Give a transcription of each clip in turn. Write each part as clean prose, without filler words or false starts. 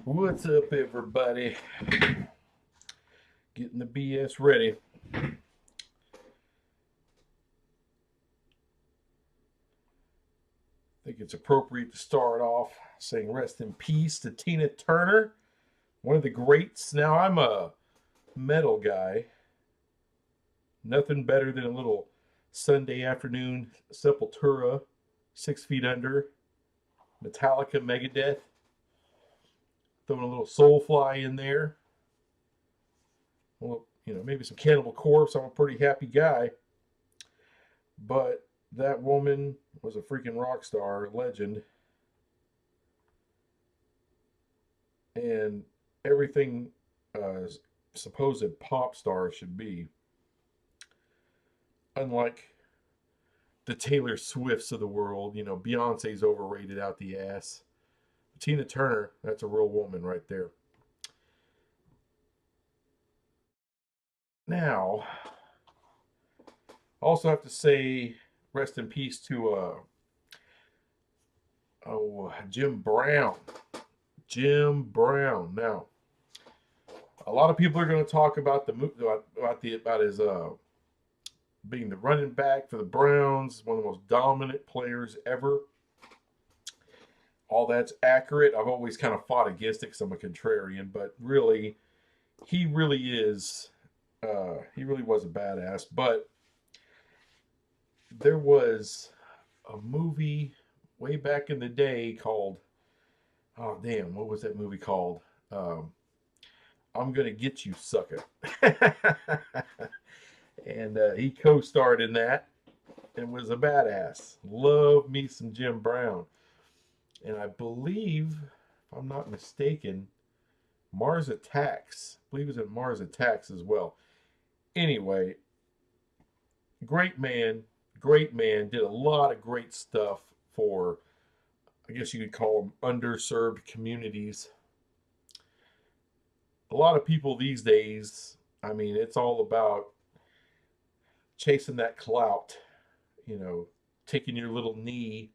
What's up, everybody? Getting the BS ready. I think it's appropriate to start off saying rest in peace to Tina Turner, one of the greats. Now, I'm a metal guy. Nothing better than a little Sunday afternoon Sepultura, 6 Feet Under, Metallica, Megadeth. Throwing a little Soulfly in there. Well, maybe some Cannibal Corpse. I'm a pretty happy guy. But that woman was a freaking rock star, legend, and everything supposed pop star should be. Unlike the Taylor Swifts of the world, Beyonce's overrated out the ass. Tina Turner, that's a real woman right there. Now, I also have to say rest in peace to Jim Brown. Jim Brown. Now, a lot of people are going to talk about about his being the running back for the Browns, one of the most dominant players ever. All that's accurate. I've always kind of fought against it because I'm a contrarian, but really, he really is. He really was a badass. But there was a movie way back in the day called, oh damn, what was that movie called? I'm Gonna Get You, Sucker. And he co-starred in that and was a badass. Love me some Jim Brown. And I believe, if I'm not mistaken, Mars Attacks. I believe it was in Mars Attacks as well. Anyway, great man, did a lot of great stuff for, I guess you could call them underserved communities. A lot of people these days, I mean, it's all about chasing that clout, taking your little knee,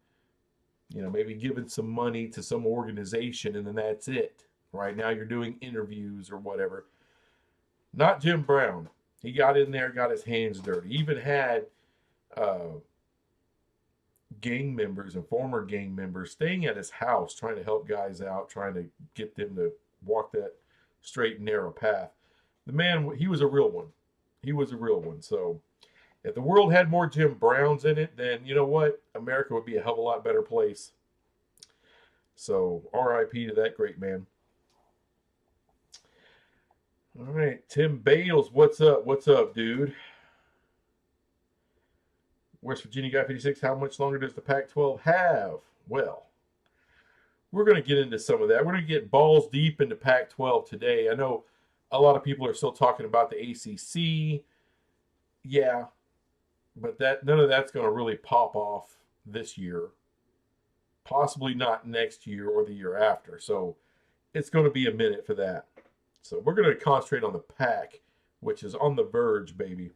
maybe giving some money to some organization, and then that's it. Right now you're doing interviews or whatever. Not Jim Brown. He got in there, got his hands dirty. He even had gang members and former gang members staying at his house, trying to help guys out, trying to get them to walk that straight and narrow path. The man, he was a real one. He was a real one. So if the world had more Jim Browns in it, then you know what? America would be a hell of a lot better place. So RIP to that great man. All right, Tim Bales, what's up? What's up, dude? West Virginia Guy 56, how much longer does the Pac-12 have? Well, we're going to get into some of that. We're going to get balls deep into Pac-12 today. I know a lot of people are still talking about the ACC. Yeah, but none of that's going to really pop off this year. Possibly not next year or the year after. So it's going to be a minute for that. So we're going to concentrate on the Pac, which is on the verge, baby.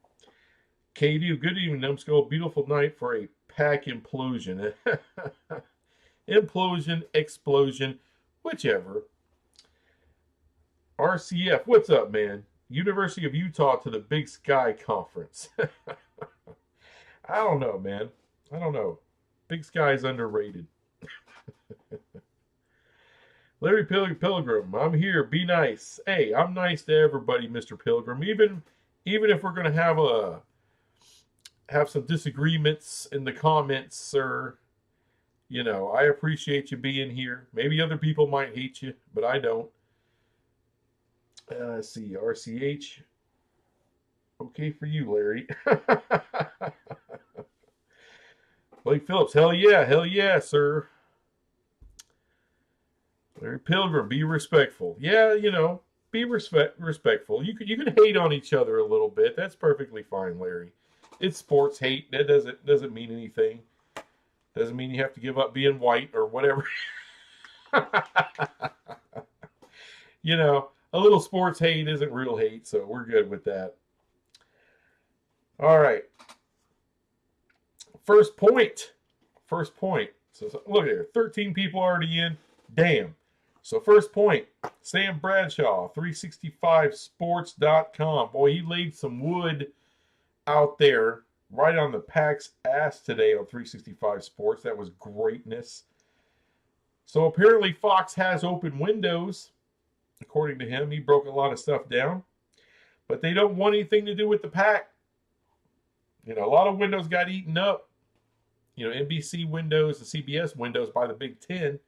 KD, good evening, Numbskull. Beautiful night for a Pac implosion. Implosion, explosion, whichever. RCF, what's up, man? University of Utah to the Big Sky Conference. I don't know, man. I don't know. Big Sky is underrated. Larry Pilgrim, I'm here. Be nice. Hey, I'm nice to everybody, Mr. Pilgrim. Even if we're gonna have some disagreements in the comments, sir. I appreciate you being here. Maybe other people might hate you, but I don't. Let's see, RCH. Okay for you, Larry. Blake Phillips, hell yeah, sir. Larry Pilgrim, be respectful. Yeah, be respectful. You can hate on each other a little bit. That's perfectly fine, Larry. It's sports hate. That doesn't mean anything. Doesn't mean you have to give up being white or whatever. A little sports hate isn't real hate, so we're good with that. All right. First point. So look here. 13 people already in. Damn. So first point, Sam Bradshaw, 365sports.com. Boy, he laid some wood out there right on the Pack's ass today on 365 Sports. That was greatness. So apparently Fox has open windows, according to him. He broke a lot of stuff down. But they don't want anything to do with the Pack. A lot of windows got eaten up. NBC windows, the CBS windows by the Big Ten.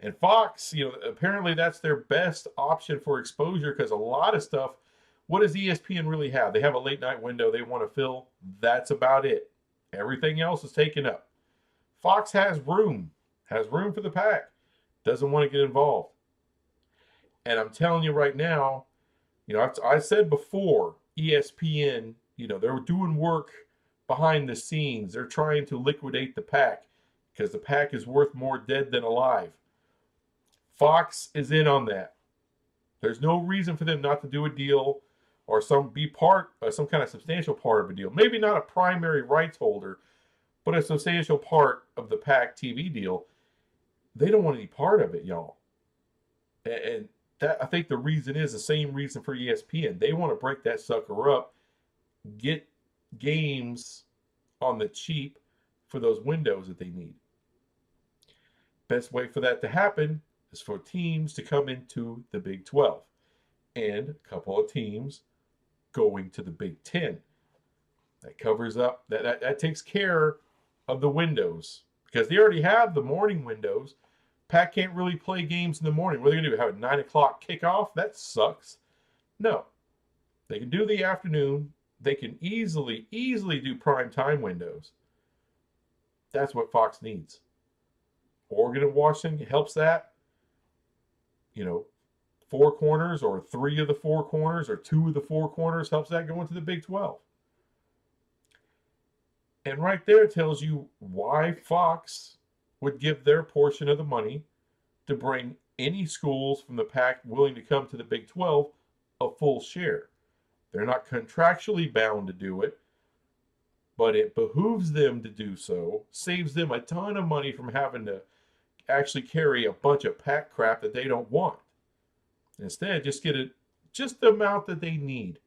And Fox, apparently that's their best option for exposure because a lot of stuff, what does ESPN really have? They have a late night window they want to fill. That's about it. Everything else is taken up. Fox has room for the Pack. Doesn't want to get involved. And I'm telling you right now, I said before, ESPN, they're doing work behind the scenes. They're trying to liquidate the Pack because the Pack is worth more dead than alive. Fox is in on that. There's no reason for them not to do a deal or some kind of substantial part of a deal. Maybe not a primary rights holder, but a substantial part of the Pack TV deal. They don't want any part of it, y'all. And that, I think the reason is the same reason for ESPN. They want to break that sucker up, get games on the cheap for those windows that they need. Best way for that to happen is for teams to come into the Big 12 and a couple of teams going to the Big 10. That covers up, that takes care of the windows because they already have the morning windows. Pack can't really play games in the morning. What are they going to do? Have a 9 o'clock kickoff? That sucks. No. They can do the afternoon. They can easily do prime time windows. That's what Fox needs. Oregon and Washington helps that. 4 corners or 3 of the 4 corners or 2 of the 4 corners helps that go into the Big 12. And right there it tells you why Fox would give their portion of the money to bring any schools from the Pac willing to come to the Big 12 a full share. They're not contractually bound to do it, but it behooves them to do so, saves them a ton of money from having to actually carry a bunch of Pac crap that they don't want. Instead, just get just the amount that they need.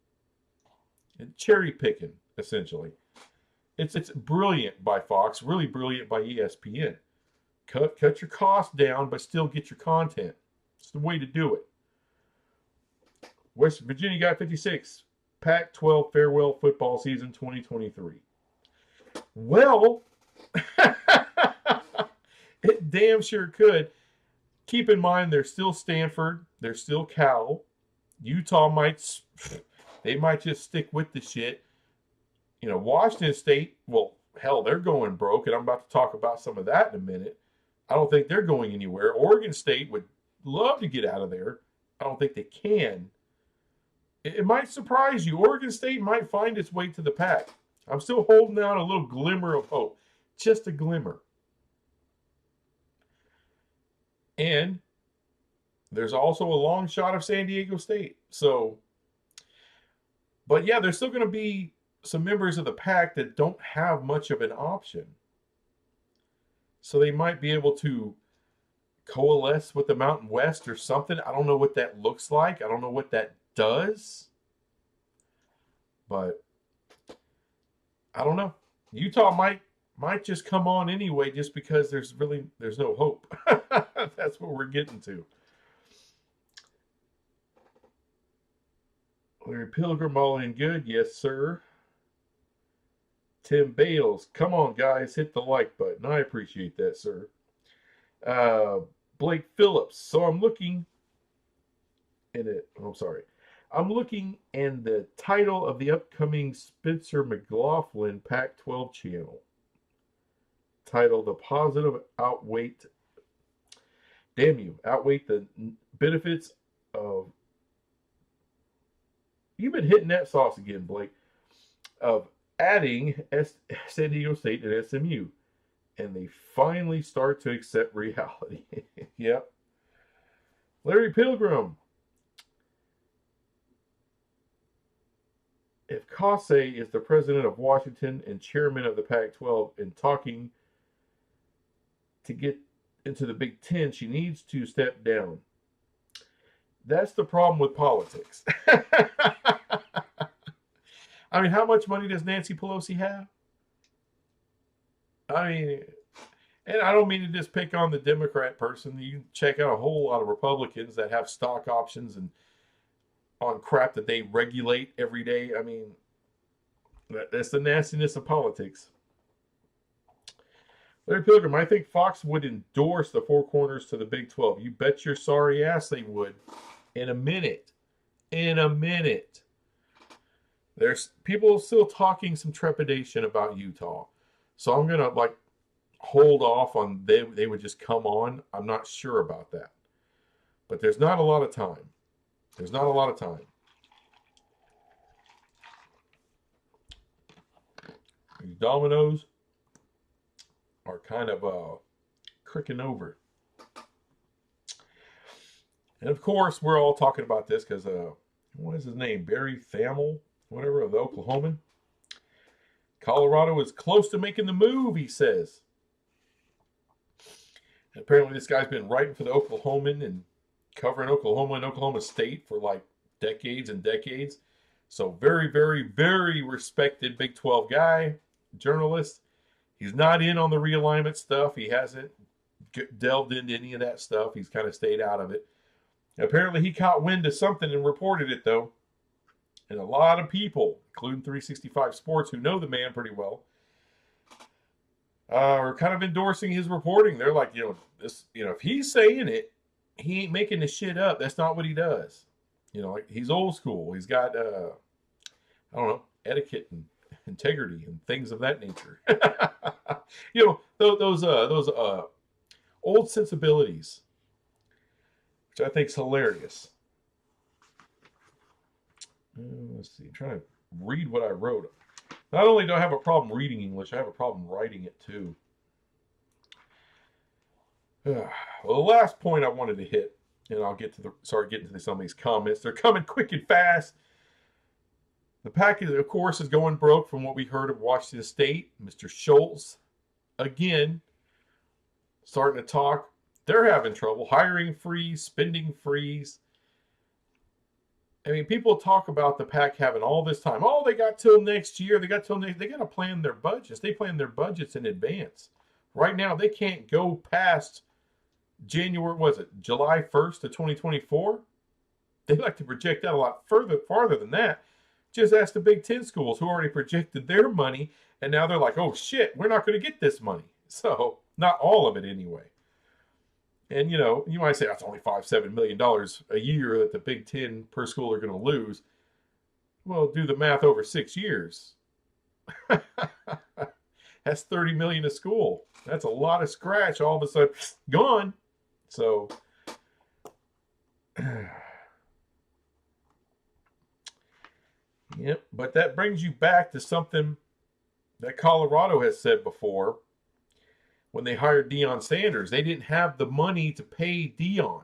And cherry picking, essentially. It's brilliant by Fox, really brilliant by ESPN. Cut your costs down, but still get your content. It's the way to do it. West Virginia Guy 56, Pac-12 farewell football season 2023. Well, it damn sure could. Keep in mind, they're still Stanford. They're still Cal. Utah might just stick with the shit. Washington State, well, hell, they're going broke, and I'm about to talk about some of that in a minute. I don't think they're going anywhere. Oregon State would love to get out of there. I don't think they can. It might surprise you. Oregon State might find its way to the Pac. I'm still holding out a little glimmer of hope. Just a glimmer. And there's also a long shot of San Diego State. But yeah, there's still going to be some members of the Pac that don't have much of an option. So they might be able to coalesce with the Mountain West or something. I don't know what that looks like. I don't know what that does. But I don't know. Utah might just come on anyway just because there's no hope. That's what we're getting to. Larry Pilgrim all in good. Yes, sir. Tim Bales, come on, guys, hit the like button. I appreciate that, sir. Blake Phillips. So I'm looking and the title of the upcoming Spencer McLaughlin Pac-12 channel, titled "The Positive Outweigh the Benefits of." You've been hitting that sauce again, Blake. Of adding San Diego State and SMU. And they finally start to accept reality. Yep. Larry Pilgrim. If Kase is the president of Washington and chairman of the Pac-12 and talking to get into the Big Ten, she needs to step down. That's the problem with politics. I mean, how much money does Nancy Pelosi have? I mean, and I don't mean to just pick on the Democrat person. You can check out a whole lot of Republicans that have stock options and on crap that they regulate every day. I mean, that's the nastiness of politics. Larry Pilgrim, I think Fox would endorse the Four Corners to the Big 12. You bet your sorry ass they would. In a minute. In a minute. There's people still talking some trepidation about Utah. So I'm going to hold off on they would just come on. I'm not sure about that. But there's not a lot of time. There's not a lot of time. These dominoes are kind of cricking over. And of course, we're all talking about this because, what is his name? Barry Thamel, whatever, of the Oklahoman. Colorado is close to making the move, he says. And apparently this guy's been writing for the Oklahoman and covering Oklahoma and Oklahoma State for like decades and decades. So very, very, very respected Big 12 guy, journalist. He's not in on the realignment stuff. He hasn't delved into any of that stuff. He's kind of stayed out of it. Apparently he caught wind of something and reported it, though. And a lot of people, including 365 Sports, who know the man pretty well, are kind of endorsing his reporting. They're like, if he's saying it, he ain't making the shit up. That's not what he does. He's old school. He's got, etiquette and integrity and things of that nature. Those old sensibilities, which I think is hilarious. Let's see. I'm trying to read what I wrote. Not only do I have a problem reading English, I have a problem writing it too. Well, the last point I wanted to hit, and I'll get to some of these comments. They're coming quick and fast. The package, of course, is going broke from what we heard of Washington State. Mr. Schultz, again, starting to talk. They're having trouble. Hiring freeze, spending freeze. I mean, people talk about the PAC having all this time. Oh, they got till next year. They got to plan their budgets. They plan their budgets in advance. Right now, they can't go past July 1st of 2024? They like to project that a lot farther than that. Just ask the Big Ten schools who already projected their money, and now they're like, oh shit, we're not going to get this money. So, not all of it anyway. And, you might say that's only $5-7 million a year that the Big Ten per school are going to lose. Well, do the math over 6 years. That's $30 million a school. That's a lot of scratch all of a sudden gone. So, yep. But that brings you back to something that Colorado has said before. When they hired Deion Sanders, they didn't have the money to pay Deion.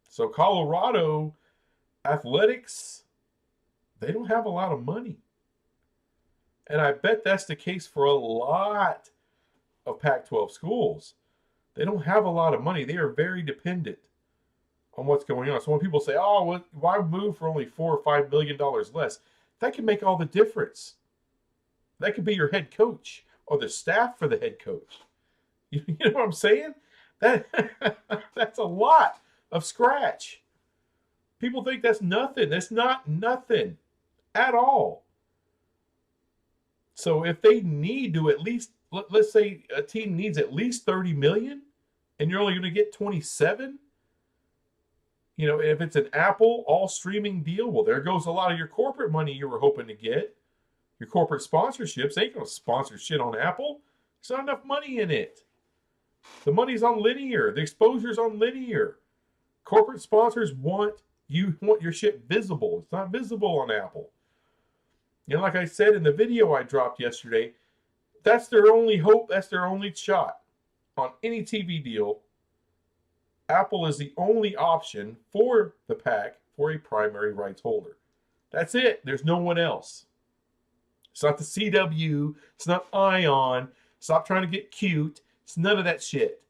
So Colorado athletics, they don't have a lot of money. And I bet that's the case for a lot of Pac-12 schools. They don't have a lot of money. They are very dependent on what's going on. So when people say, oh, why move for only $4 or $5 million less? That can make all the difference. That could be your head coach or the staff for the head coach. You know what I'm saying? That's a lot of scratch. People think that's nothing. That's not nothing at all. So if they need to at least, let's say a team needs at least 30 million and you're only going to get 27, if it's an Apple all streaming deal, well, there goes a lot of your corporate money you were hoping to get. Your corporate sponsorships, they ain't going to sponsor shit on Apple. There's not enough money in it. The money's on linear. The exposure's on linear. Corporate sponsors want your shit visible. It's not visible on Apple. And like I said in the video I dropped yesterday, that's their only hope. That's their only shot on any TV deal. Apple is the only option for the PAC for a primary rights holder. That's it. There's no one else. It's not the CW. It's not Ion. Stop trying to get cute. It's none of that shit.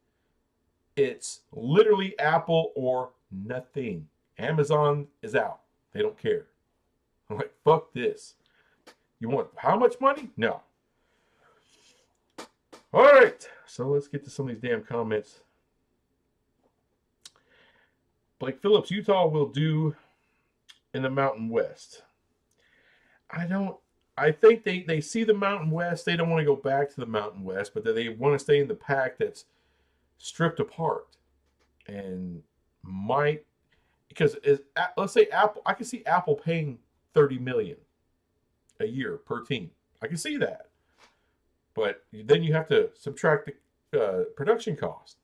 It's literally Apple or nothing. Amazon is out. They don't care. I'm like, fuck this. You want how much money? No. All right. So let's get to some of these damn comments. Blake Phillips, Utah will do in the Mountain West. I think they see the Mountain West. They don't want to go back to the Mountain West, but they want to stay in the pack that's stripped apart. And might, because let's say Apple, I can see Apple paying $30 million a year per team. I can see that. But then you have to subtract the production cost.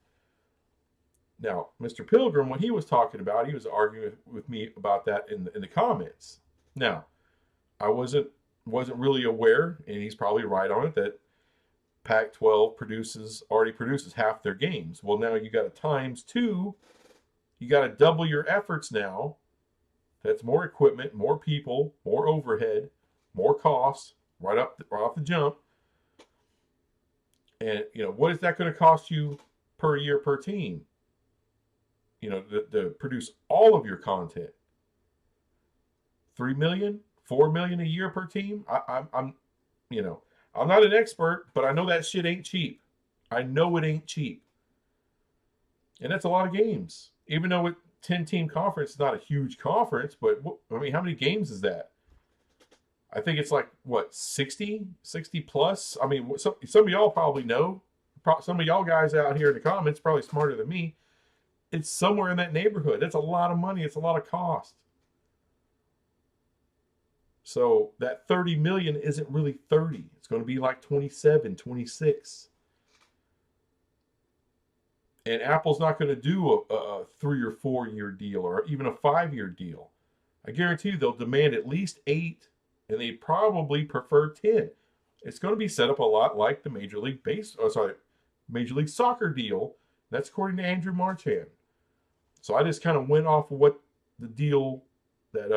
Now, Mr. Pilgrim, what he was talking about, he was arguing with me about that in the comments. Now, I wasn't really aware, and he's probably right on it, that Pac-12 already produces half their games. Well, now you got to times 2. You got to double your efforts now. That's more equipment, more people, more overhead, more costs right off the jump. And what is that going to cost you per year per team? To produce all of your content. $3 million, $4 million a year per team. I'm not an expert, but I know that shit ain't cheap. I know it ain't cheap. And that's a lot of games. Even though with 10-team conference, it's not a huge conference, but how many games is that? I think it's like, 60 plus? I mean, some of y'all probably know. Some of y'all guys out here in the comments probably smarter than me. It's somewhere in that neighborhood. That's a lot of money. It's a lot of cost. So that 30 million isn't really 30. It's going to be like 27, 26. And Apple's not going to do a 3 or 4 year deal or even a 5-year deal. I guarantee you they'll demand at least 8, and they probably prefer 10. It's going to be set up a lot like the Major League Soccer deal. That's according to Andrew Marchand. So I just kind of went off of what the deal that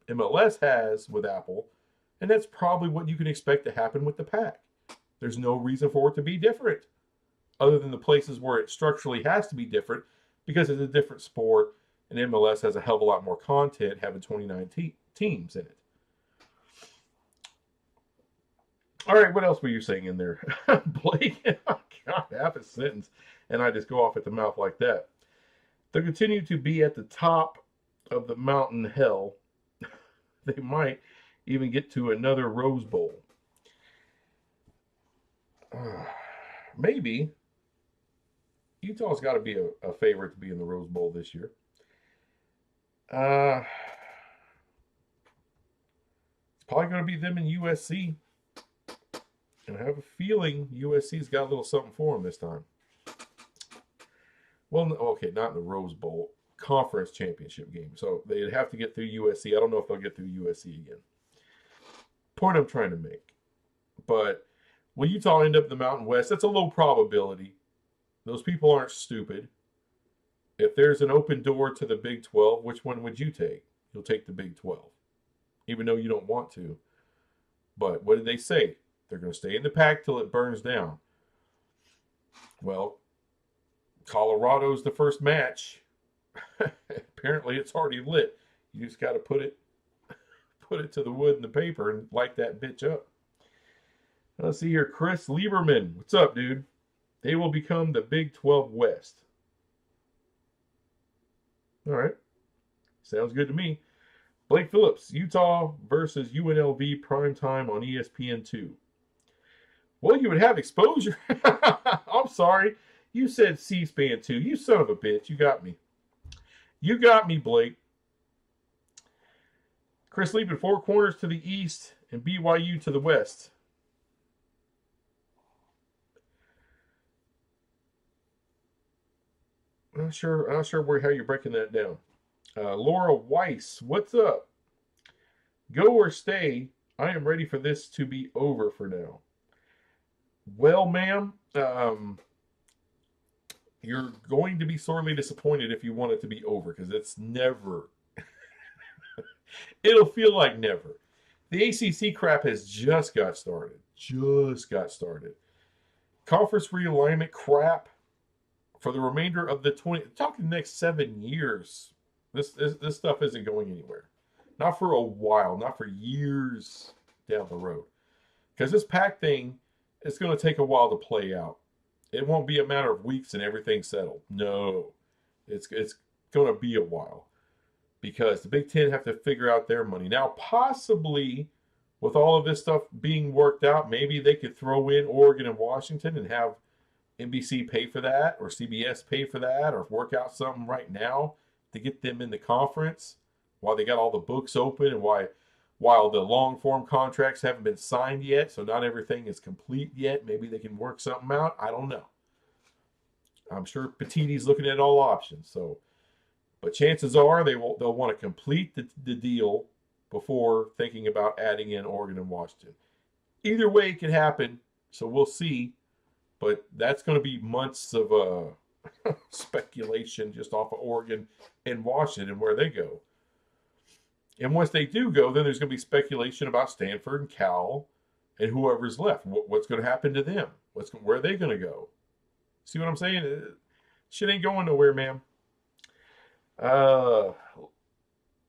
MLS has with Apple, and that's probably what you can expect to happen with the pack. There's no reason for it to be different, other than the places where it structurally has to be different because it's a different sport, and MLS has a hell of a lot more content, having 29 teams in it. All right, what else were you saying in there, Blake? God, half a sentence, and I just go off at the mouth like that. They'll continue to be at the top of the mountain hell. They might even get to another Rose Bowl. Maybe. Utah's got to be a favorite to be in the Rose Bowl this year. It's probably going to be them and USC. And I have a feeling USC's got a little something for them this time. Well, okay, not in the Rose Bowl. Conference championship game. So they'd have to get through USC. I don't know if they'll get through USC again. Point I'm trying to make. But will Utah end up in the Mountain West? That's a low probability. Those people aren't stupid. If there's an open door to the Big 12, which one would you take? You'll take the Big 12. Even though you don't want to. But what did they say? They're going to stay in the pack till it burns down. Well, Colorado's the first match. Apparently it's already lit. You just got to put it to the wood and the paper and light that bitch up. Let's see here. Chris Lieberman. What's up, dude? They will become the Big 12 West. All right. Sounds good to me. Blake Phillips. Utah versus UNLV primetime on ESPN2. Well, you would have exposure. I'm sorry. You said C-SPAN 2. You son of a bitch. You got me. You got me, Blake. Chris Liebman, 4 corners to the east and BYU to the west. I'm not sure how you're breaking that down. Laura Weiss, what's up? Go or stay. I am ready for this to be over for now. Well, ma'am, you're going to be sorely disappointed if you want it to be over, because it's never. It'll feel like never. The ACC crap has just got started. conference realignment crap for the remainder of the talking next 7 years. This stuff isn't going anywhere. Not for a while, not for years down the road. Because this pack thing is going to take a while to play out. It won't be a matter of weeks and everything's settled. No, it's going to be a while. Because the Big Ten have to figure out their money. Now, possibly, with all of this stuff being worked out, maybe they could throw in Oregon and Washington and have NBC pay for that, or CBS pay for that, or work out something right now to get them in the conference while they got all the books open, and while the long-form contracts haven't been signed yet, so not everything is complete yet. Maybe they can work something out. I don't know. I'm sure Petitti's looking at all options. But chances are they'll want to complete the deal before thinking about adding in Oregon and Washington. Either way, it can happen, so we'll see. But that's going to be months of speculation just off of Oregon and Washington and where they go. And once they do go, then there's going to be speculation about Stanford and Cal and whoever's left. What's going to happen to them? Where are they going to go? See what I'm saying? Shit ain't going nowhere, man.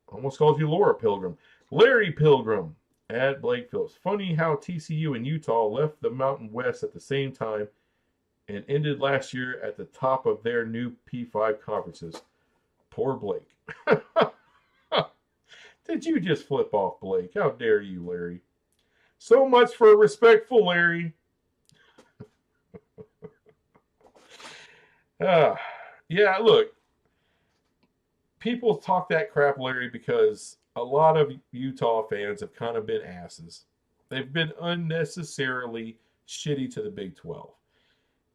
Almost called you Laura Pilgrim. Larry Pilgrim at Blakefield. It's funny how TCU and Utah left the Mountain West at the same time and ended last year at the top of their new P5 conferences. Poor Blake. Did you just flip off Blake? How dare you, Larry? So much for respectful Larry. Yeah, look. People talk that crap, Larry, because a lot of Utah fans have kind of been asses. They've been unnecessarily shitty to the Big 12.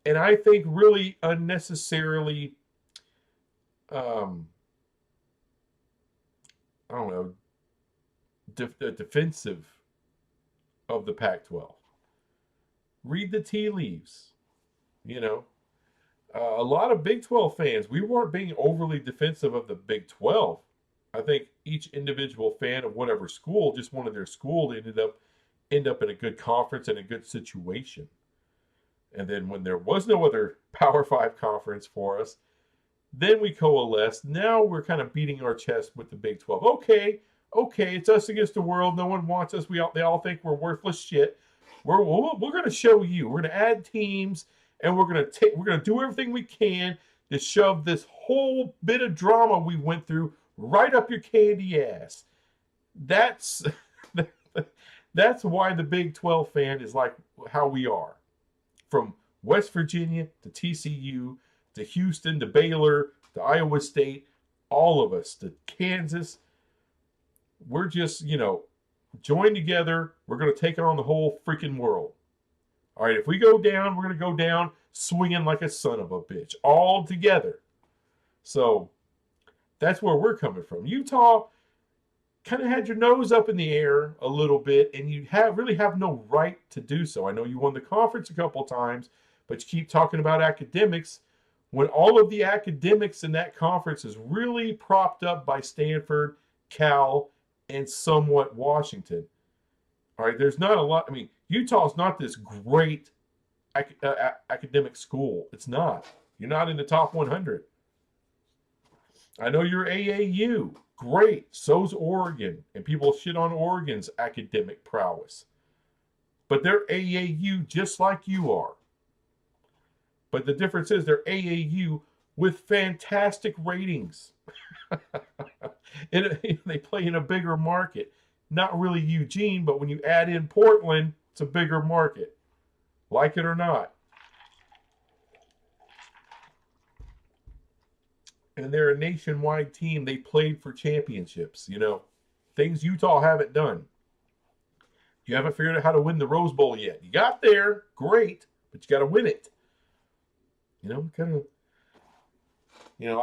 And I think really unnecessarily, defensive of the Pac-12. Read the tea leaves. A lot of Big 12 fans, we weren't being overly defensive of the Big 12. I think each individual fan of whatever school just wanted their school to end up in a good conference and a good situation. And then when there was no other Power 5 conference for us, then we coalesced. Now we're kind of beating our chest with the Big 12. Okay, it's us against the world. No one wants us. They all think we're worthless shit. We're going to show you. We're going to add teams, and we're going to do everything we can to shove this whole bit of drama we went through right up your candy ass. That's why the Big 12 fan is like how we are. From West Virginia to TCU to Houston to Baylor to Iowa State, all of us, to Kansas, we're just, joined together. We're going to take on the whole freaking world. All right, if we go down, we're going to go down swinging like a son of a bitch, all together. So that's where we're coming from. Utah kind of had your nose up in the air a little bit, and you really have no right to do so. I know you won the conference a couple times, but you keep talking about academics when all of the academics in that conference is really propped up by Stanford, Cal, and somewhat Washington. All right, there's not a lot. I mean, Utah's not this great academic school. It's not. You're not in the top 100. I know you're AAU. Great. So's Oregon. And people shit on Oregon's academic prowess. But they're AAU just like you are. But the difference is they're AAU with fantastic ratings. They play in a bigger market. Not really Eugene, but when you add in Portland, it's a bigger market. Like it or not. And they're a nationwide team. They played for championships, things Utah haven't done. You haven't figured out how to win the Rose Bowl yet. You got there, great, but you got to win it. I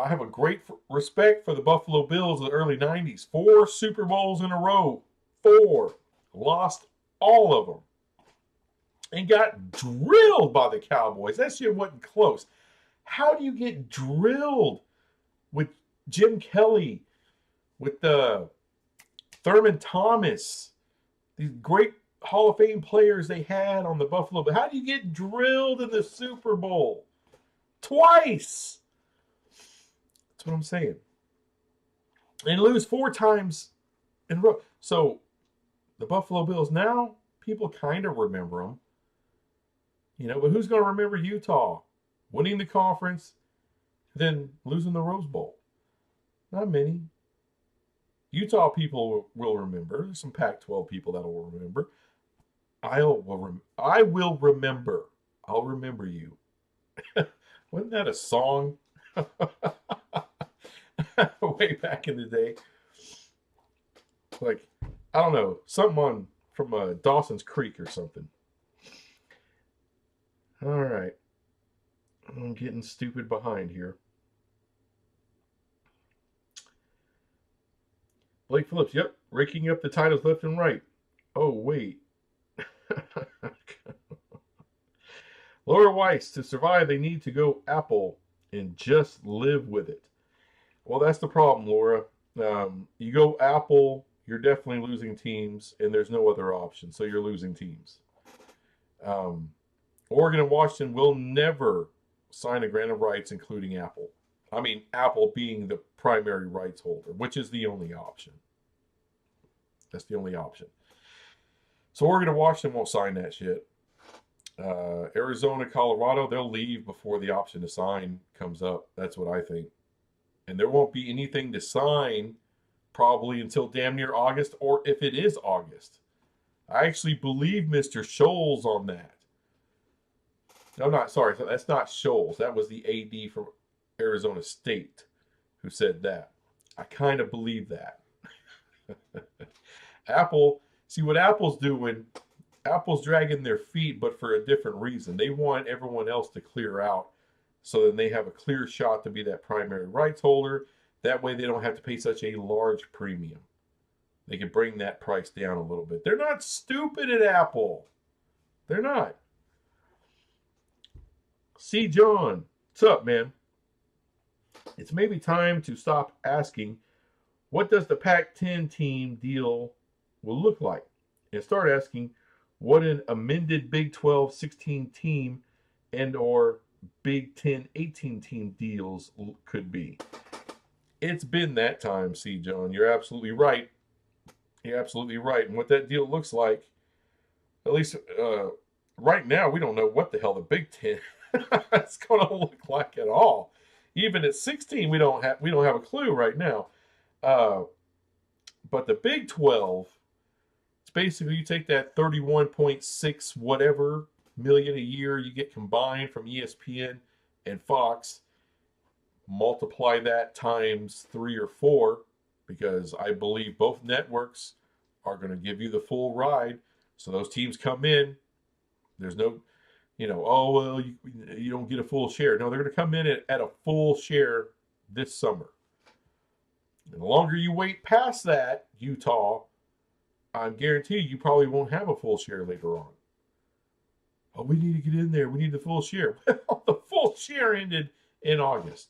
have a great respect for the Buffalo Bills of the early 90s. 4 Super Bowls in a row. 4. Lost all of them. And got drilled by the Cowboys. That shit wasn't close. How do you get drilled with Jim Kelly, with Thurman Thomas, these great Hall of Fame players they had on the Buffalo. But how do you get drilled in the Super Bowl twice? That's what I'm saying. And lose 4 times in a row. So the Buffalo Bills now, people kind of remember them. But who's going to remember Utah winning the conference, then losing the Rose Bowl? Not many. Utah people will remember. There's some Pac-12 people that will remember. I will remember. I'll remember you. Wasn't that a song? Way back in the day. Like, I don't know, something from Dawson's Creek or something. All right. I'm getting stupid behind here. Blake Phillips, yep, raking up the titles left and right. Oh, wait. Laura Weiss, to survive, they need to go Apple and just live with it. Well, that's the problem, Laura. You go Apple, you're definitely losing teams, and there's no other option, so you're losing teams. Oregon and Washington will never sign a grant of rights, including Apple. I mean, Apple being the primary rights holder, which is the only option. That's the only option. So Oregon and Washington won't sign that shit. Arizona, Colorado, they'll leave before the option to sign comes up. That's what I think. And there won't be anything to sign probably until damn near August, or if it is August. I actually believe Mr. Scholes on that. No, sorry, that's not Scholes. That was the AD from Arizona State who said that. I kind of believe that. Apple, see what Apple's doing, Apple's dragging their feet, but for a different reason. They want everyone else to clear out so that they have a clear shot to be that primary rights holder. That way they don't have to pay such a large premium. They can bring that price down a little bit. They're not stupid at Apple. They're not. See, John, what's up, man? It's maybe time to stop asking, what does the Pac-10 team deal will look like? And start asking what an amended Big 12 16 team and or Big 10 18 team deals could be. It's been that time, see, John. You're absolutely right. You're absolutely right. And what that deal looks like, at least right now, we don't know what the hell the Big 10 is going to look like at all. Even at 16, we don't have a clue right now. But the Big 12, it's basically you take that 31.6 whatever million a year you get combined from ESPN and Fox, multiply that times 3 or 4, because I believe both networks are going to give you the full ride. So those teams come in. There's no, oh, well, you don't get a full share. No, they're going to come in at a full share this summer. And the longer you wait past that, Utah, I'm guaranteed you probably won't have a full share later on. Oh, we need to get in there. We need the full share. Well, the full share ended in August.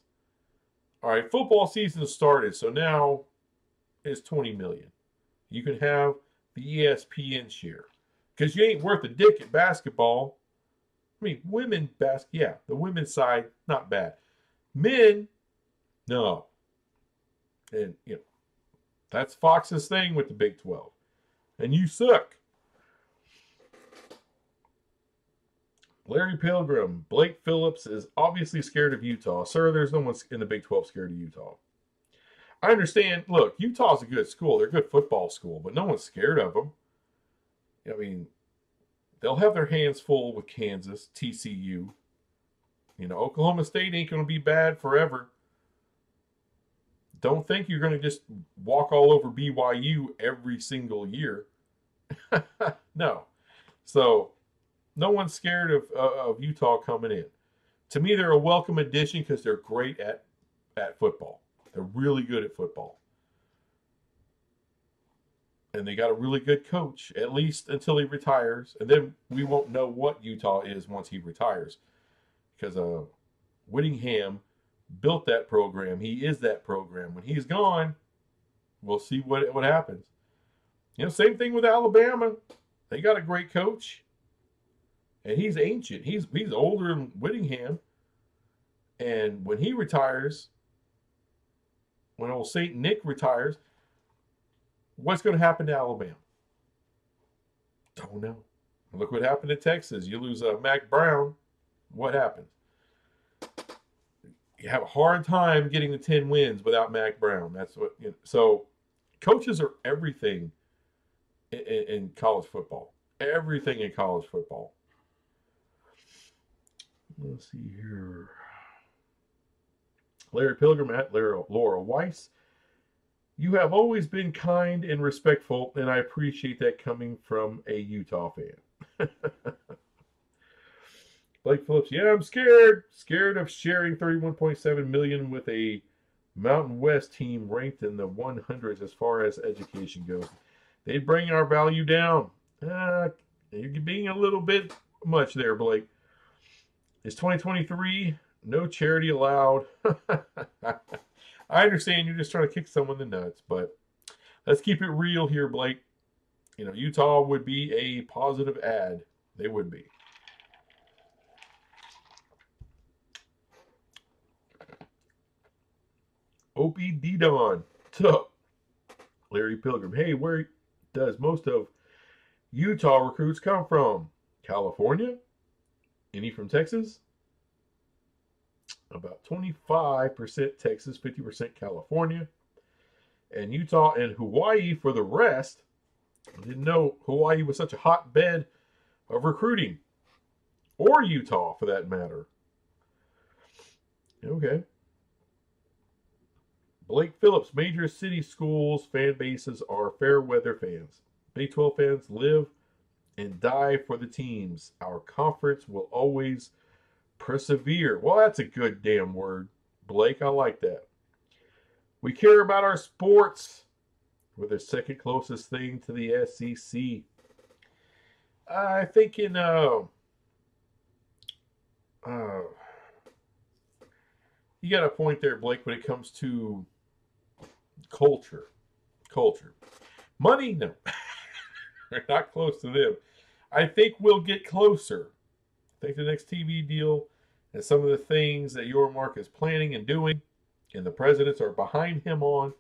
All right, football season started, so now it's $20 million. You can have the ESPN share because you ain't worth a dick at basketball. I mean, the women's side, not bad. Men, no. And, that's Fox's thing with the Big 12. And you suck. Larry Pilgrim, Blake Phillips is obviously scared of Utah. Sir, there's no one in the Big 12 scared of Utah. I understand. Look, Utah's a good school. They're a good football school, but no one's scared of them. I mean, they'll have their hands full with Kansas, TCU. Oklahoma State ain't going to be bad forever. Don't think you're going to just walk all over BYU every single year. No. So, no one's scared of Utah coming in. To me, they're a welcome addition because they're great at football. They're really good at football. And they got a really good coach, at least until he retires. And then we won't know what Utah is once he retires. Because Whittingham built that program. He is that program. When he's gone, we'll see what happens. Same thing with Alabama. They got a great coach, and he's ancient. He's older than Whittingham, and when he retires, when old Saint Nick retires, what's going to happen to Alabama? Don't know. Look what happened to Texas. You lose Mac Brown. What happens? You have a hard time getting the 10 wins without Mac Brown. That's what. So, coaches are everything in college football. Everything in college football. Let's see here. Larry Pilgrim at Laura Weiss. You have always been kind and respectful, and I appreciate that coming from a Utah fan. Blake Phillips, yeah, I'm scared. Scared of sharing $31.7 million with a Mountain West team ranked in the 100s as far as education goes. They'd bring our value down. You're being a little bit much there, Blake. It's 2023. No charity allowed. I understand you're just trying to kick someone in the nuts, but let's keep it real here, Blake. Utah would be a positive ad. They would be. Opie D-Don. So, Larry Pilgrim. Hey, where does most of Utah recruits come from? California? Any from Texas? About 25% Texas, 50% California. And Utah and Hawaii for the rest. I didn't know Hawaii was such a hotbed of recruiting. Or Utah, for that matter. Okay. Blake Phillips, major city schools fan bases are fair weather fans. Big 12 fans live and die for the teams. Our conference will always persevere. Well, that's a good damn word, Blake. I like that. We care about our sports. We're the second closest thing to the SEC. I think in you got a point there, Blake, when it comes to culture. Money, no. We're not close to them. I think we'll get closer. I think the next TV deal and some of the things that Yormark is planning and doing, and the presidents are behind him on,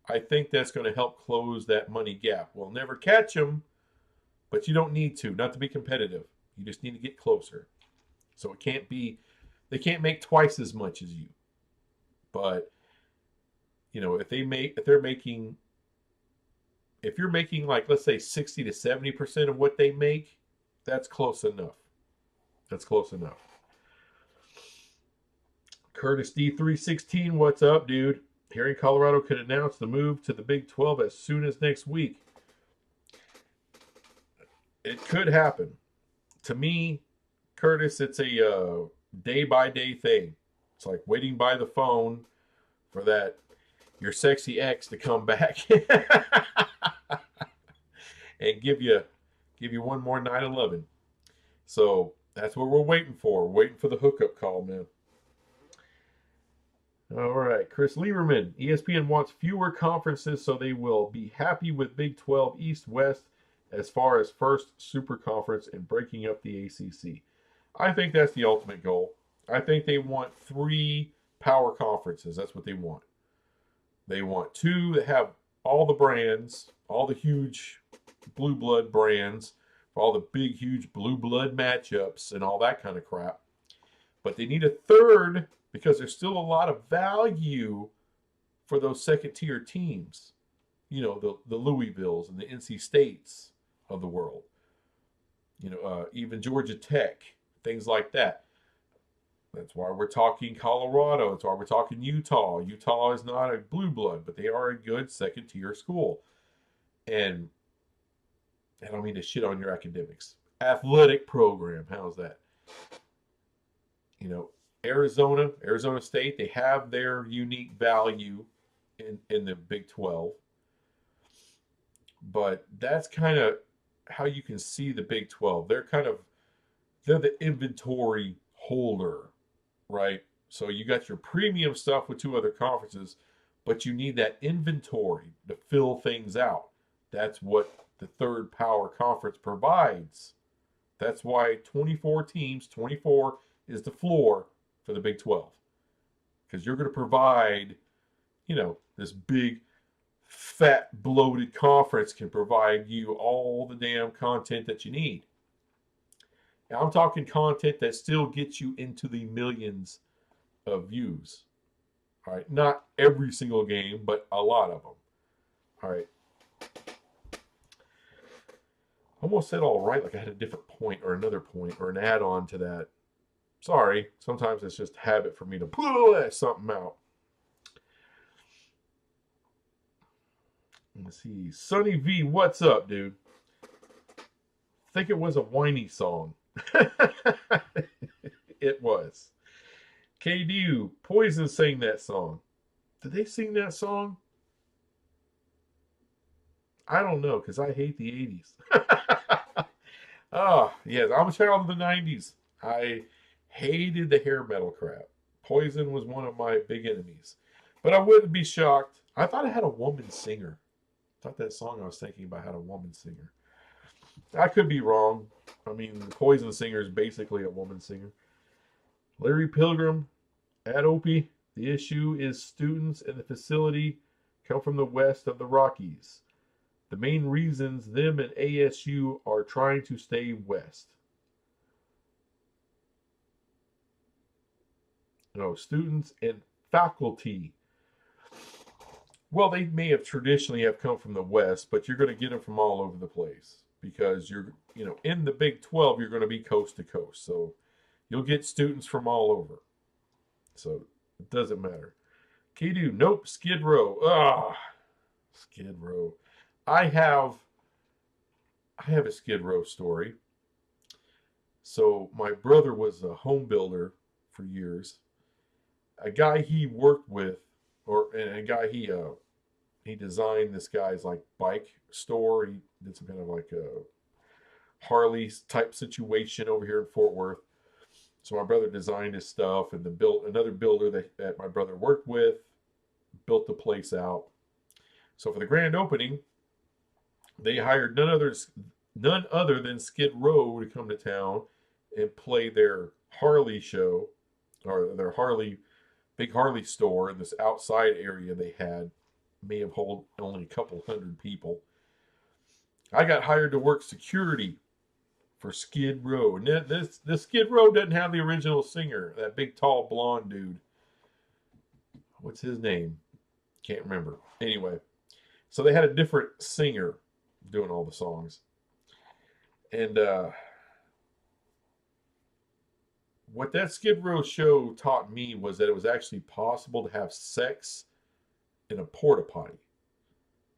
I think that's going to help close that money gap. We'll never catch them, but you don't need to, not to be competitive. You just need to get closer. So it can't be, they can't make twice as much as you. But, if you're making like, let's say 60 to 70% of what they make, that's close enough. That's close enough. Curtis D316, what's up, dude? Hearing Colorado could announce the move to the Big 12 as soon as next week. It could happen. To me, Curtis, it's a day-by-day thing. It's like waiting by the phone for your sexy ex to come back and give you one more night of loving. So that's what we're waiting for. We're waiting for the hookup call, man. All right, Chris Lieberman. ESPN wants fewer conferences so they will be happy with Big 12 East-West as far as first super conference and breaking up the ACC. I think that's the ultimate goal. I think they want 3 power conferences. That's what they want. They want 2 that have all the brands, all the huge blue blood brands, all the big, huge blue blood matchups and all that kind of crap. But they need a 3rd because there's still a lot of value for those second-tier teams. The Louisvilles and the NC States of the world. Even Georgia Tech, things like that. That's why we're talking Colorado. That's why we're talking Utah. Utah is not a blue blood, but they are a good second-tier school. And I don't mean to shit on your academics. Athletic program, how's that? Arizona State, they have their unique value in the Big 12. But that's kind of how you can see the Big 12. They're the inventory holder, right? So you got your premium stuff with 2 other conferences, but you need that inventory to fill things out. That's what the third power conference provides. That's why 24 teams, 24 is the floor for the Big 12. Because you're going to provide, this big, fat, bloated conference can provide you all the damn content that you need. Now, I'm talking content that still gets you into the millions of views. All right. Not every single game, but a lot of them. All right. Almost said all right, like I had a different point or another point or an add-on to that. Sorry, sometimes it's just habit for me to pull something out. Let's see. Sonny V, what's up, dude? Think it was a whiny song. It was. KDU, Poison sang that song. Did they sing that song? I don't know, because I hate the 80s. Oh, yes, I'm a child of the 90s. I hated the hair metal crap. Poison was one of my big enemies. But I wouldn't be shocked. I thought it had a woman singer. I thought that song I was thinking about had a woman singer. I could be wrong. I mean, the Poison singer is basically a woman singer. Larry Pilgrim, at Opie, the issue is students in the facility come from the west of the Rockies. The main reasons them and ASU are trying to stay west. Students and faculty. Well, they may have traditionally have come from the west, but you're going to get them from all over the place because you're, in the Big 12, you're going to be coast to coast. So you'll get students from all over. So it doesn't matter. K-Do, nope, Skid Row. Skid Row. I have a Skid Row story. So my brother was a home builder for years. A guy he worked with, a guy he designed this guy's like bike store. He did some kind of like a Harley type situation over here in Fort Worth. So my brother designed his stuff, and then another builder that my brother worked with built the place out. So for the grand opening, they hired none other than Skid Row to come to town and play their Harley show, or their big Harley store in this outside area they had. May have held only a couple hundred people. I got hired to work security for Skid Row. And this Skid Row doesn't have the original singer, that big tall blonde dude. What's his name? Can't remember. Anyway, so they had a different singer doing all the songs. And what that Skid Row show taught me was that it was actually possible to have sex in a porta potty.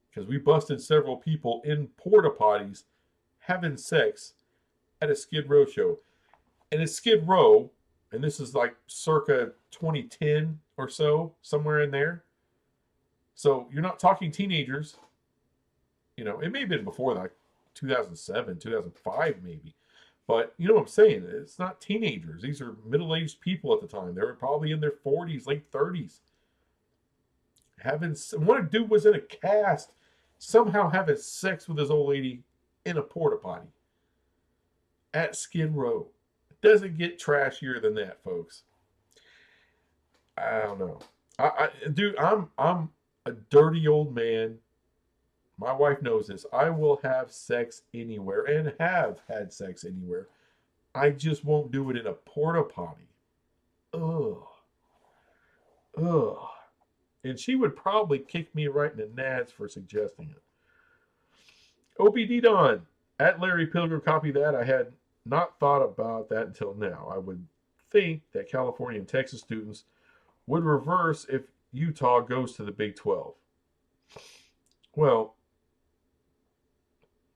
Because we busted several people in porta potties having sex at a Skid Row show. And it's Skid Row, and this is like circa 2010 or so, somewhere in there. So you're not talking teenagers. It may have been before that, 2007, 2005 maybe. But you know what I'm saying? It's not teenagers. These are middle-aged people at the time. They were probably in their 40s, late 30s. One dude was in a cast, somehow having sex with his old lady in a porta potty at Skid Row. It doesn't get trashier than that, folks. I don't know. I'm a dirty old man. My wife knows this. I will have sex anywhere and have had sex anywhere. I just won't do it in a porta potty. Ugh. And she would probably kick me right in the nads for suggesting it. OPD Don, at Larry Pilgrim, copy that. I had not thought about that until now. I would think that California and Texas students would reverse if Utah goes to the Big 12. Well,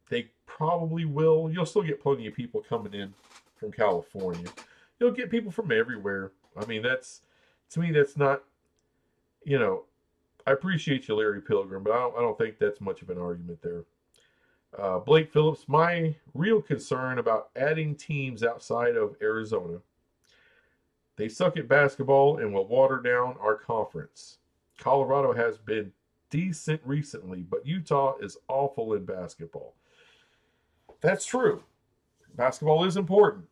they probably will. You'll still get plenty of people coming in from California. You'll get people from everywhere. I mean, to me, that's not, I appreciate you, Larry Pilgrim, but I don't think that's much of an argument there. Blake Phillips, my real concern about adding teams outside of Arizona. They suck at basketball and will water down our conference. Colorado has been decent recently, but Utah is awful in basketball. That's true. Basketball is important.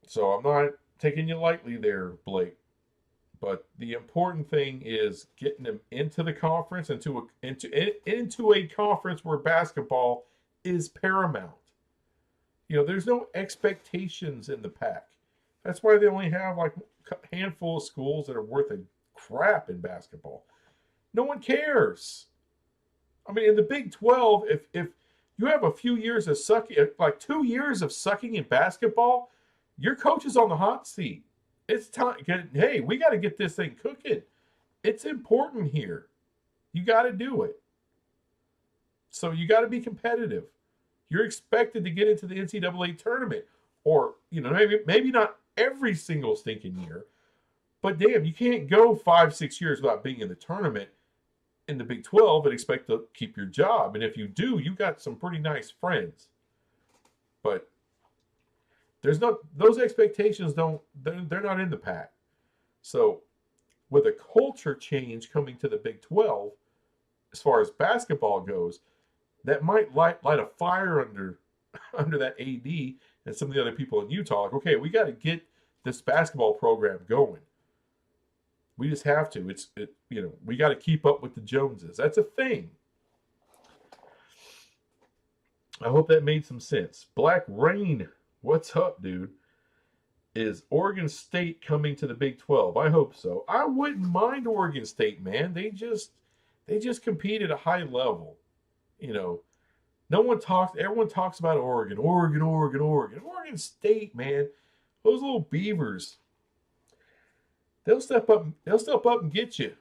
So I'm not taking you lightly there, Blake. But the important thing is getting them into the conference, into a conference where basketball is paramount. There's no expectations in the pack. That's why they only have like a handful of schools that are worth a crap in basketball. No one cares. I mean, in the Big 12, if you have a few years of sucking, like 2 years of sucking in basketball, your coach is on the hot seat. It's time. Hey, we got to get this thing cooking. It's important here. You got to do it. So you got to be competitive. You're expected to get into the NCAA tournament, or maybe not every single stinking year, but damn, you can't go 5-6 years without being in the tournament in the Big 12 and expect to keep your job. And if you do, you got some pretty nice friends. But there's not those expectations. They're not in the pack. So with a culture change coming to the Big 12, as far as basketball goes, that might light a fire under that AD and some of the other people in Utah. Like, okay, we got to get this basketball program going. We just have to. We got to keep up with the Joneses. That's a thing. I hope that made some sense. Black Rain, what's up, dude? Is Oregon State coming to the Big 12? I hope so. I wouldn't mind Oregon State, man. They just compete at a high level. Everyone talks about Oregon. Oregon State, man. Those little beavers. They'll step up and get you.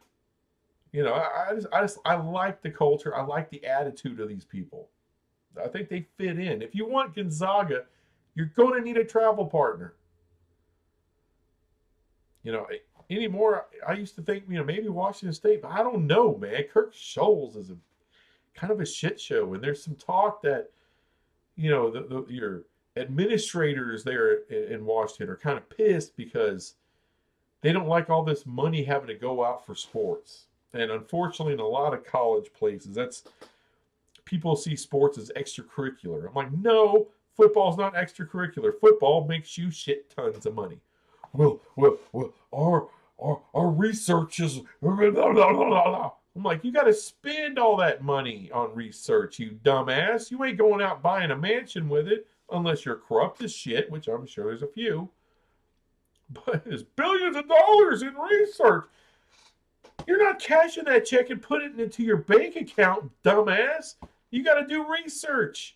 I like the culture. I like the attitude of these people. I think they fit in. If you want Gonzaga, you're going to need a travel partner. Anymore, I used to think, maybe Washington State, but I don't know, man. Kirk Scholes is kind of a shit show, and there's some talk that, your administrators there in Washington are kind of pissed because they don't like all this money having to go out for sports. And unfortunately, in a lot of college places, people see sports as extracurricular. I'm like, no, football's not extracurricular. Football makes you shit tons of money. Well, our research is. I'm like, you got to spend all that money on research, you dumbass. You ain't going out buying a mansion with it unless you're corrupt as shit, which I'm sure there's a few. But there's billions of dollars in research. You're not cashing that check and putting it into your bank account, dumbass. You got to do research.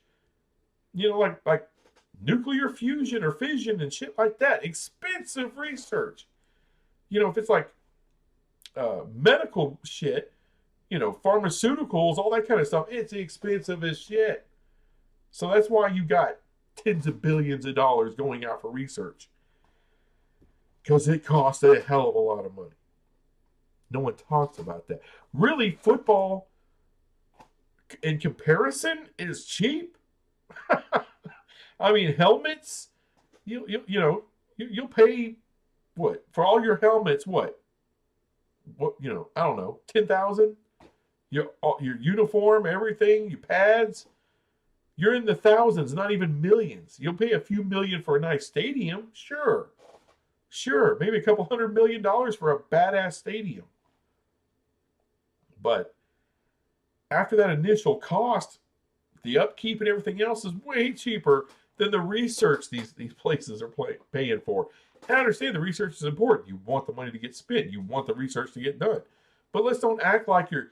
Like nuclear fusion or fission and shit like that. Expensive research. If it's like medical shit, pharmaceuticals, all that kind of stuff, it's expensive as shit. So that's why you got tens of billions of dollars going out for research. Because it costs a hell of a lot of money. No one talks about that. Really, football, in comparison, is cheap. I mean, helmets, you'll pay, what, for all your helmets, what, I don't know, 10,000? Your uniform, everything, your pads, you're in the thousands, not even millions. You'll pay a few million for a nice stadium, sure, maybe a couple $100 million for a badass stadium. But after that initial cost, the upkeep and everything else is way cheaper than the research these places are paying for. And I understand the research is important. You want the money to get spent. You want the research to get done. But let's don't act like you're,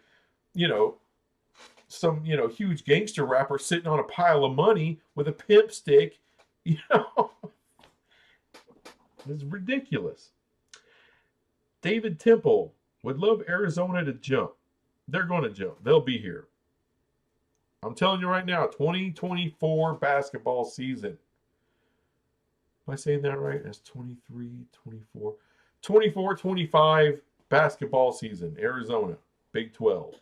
some, huge gangster rapper sitting on a pile of money with a pimp stick. It's ridiculous. David Temple would love Arizona to jump. They're going to jump. They'll be here. I'm telling you right now, 2024 basketball season. Am I saying that right? That's 23, 24. 24, 25 basketball season. Arizona, Big 12.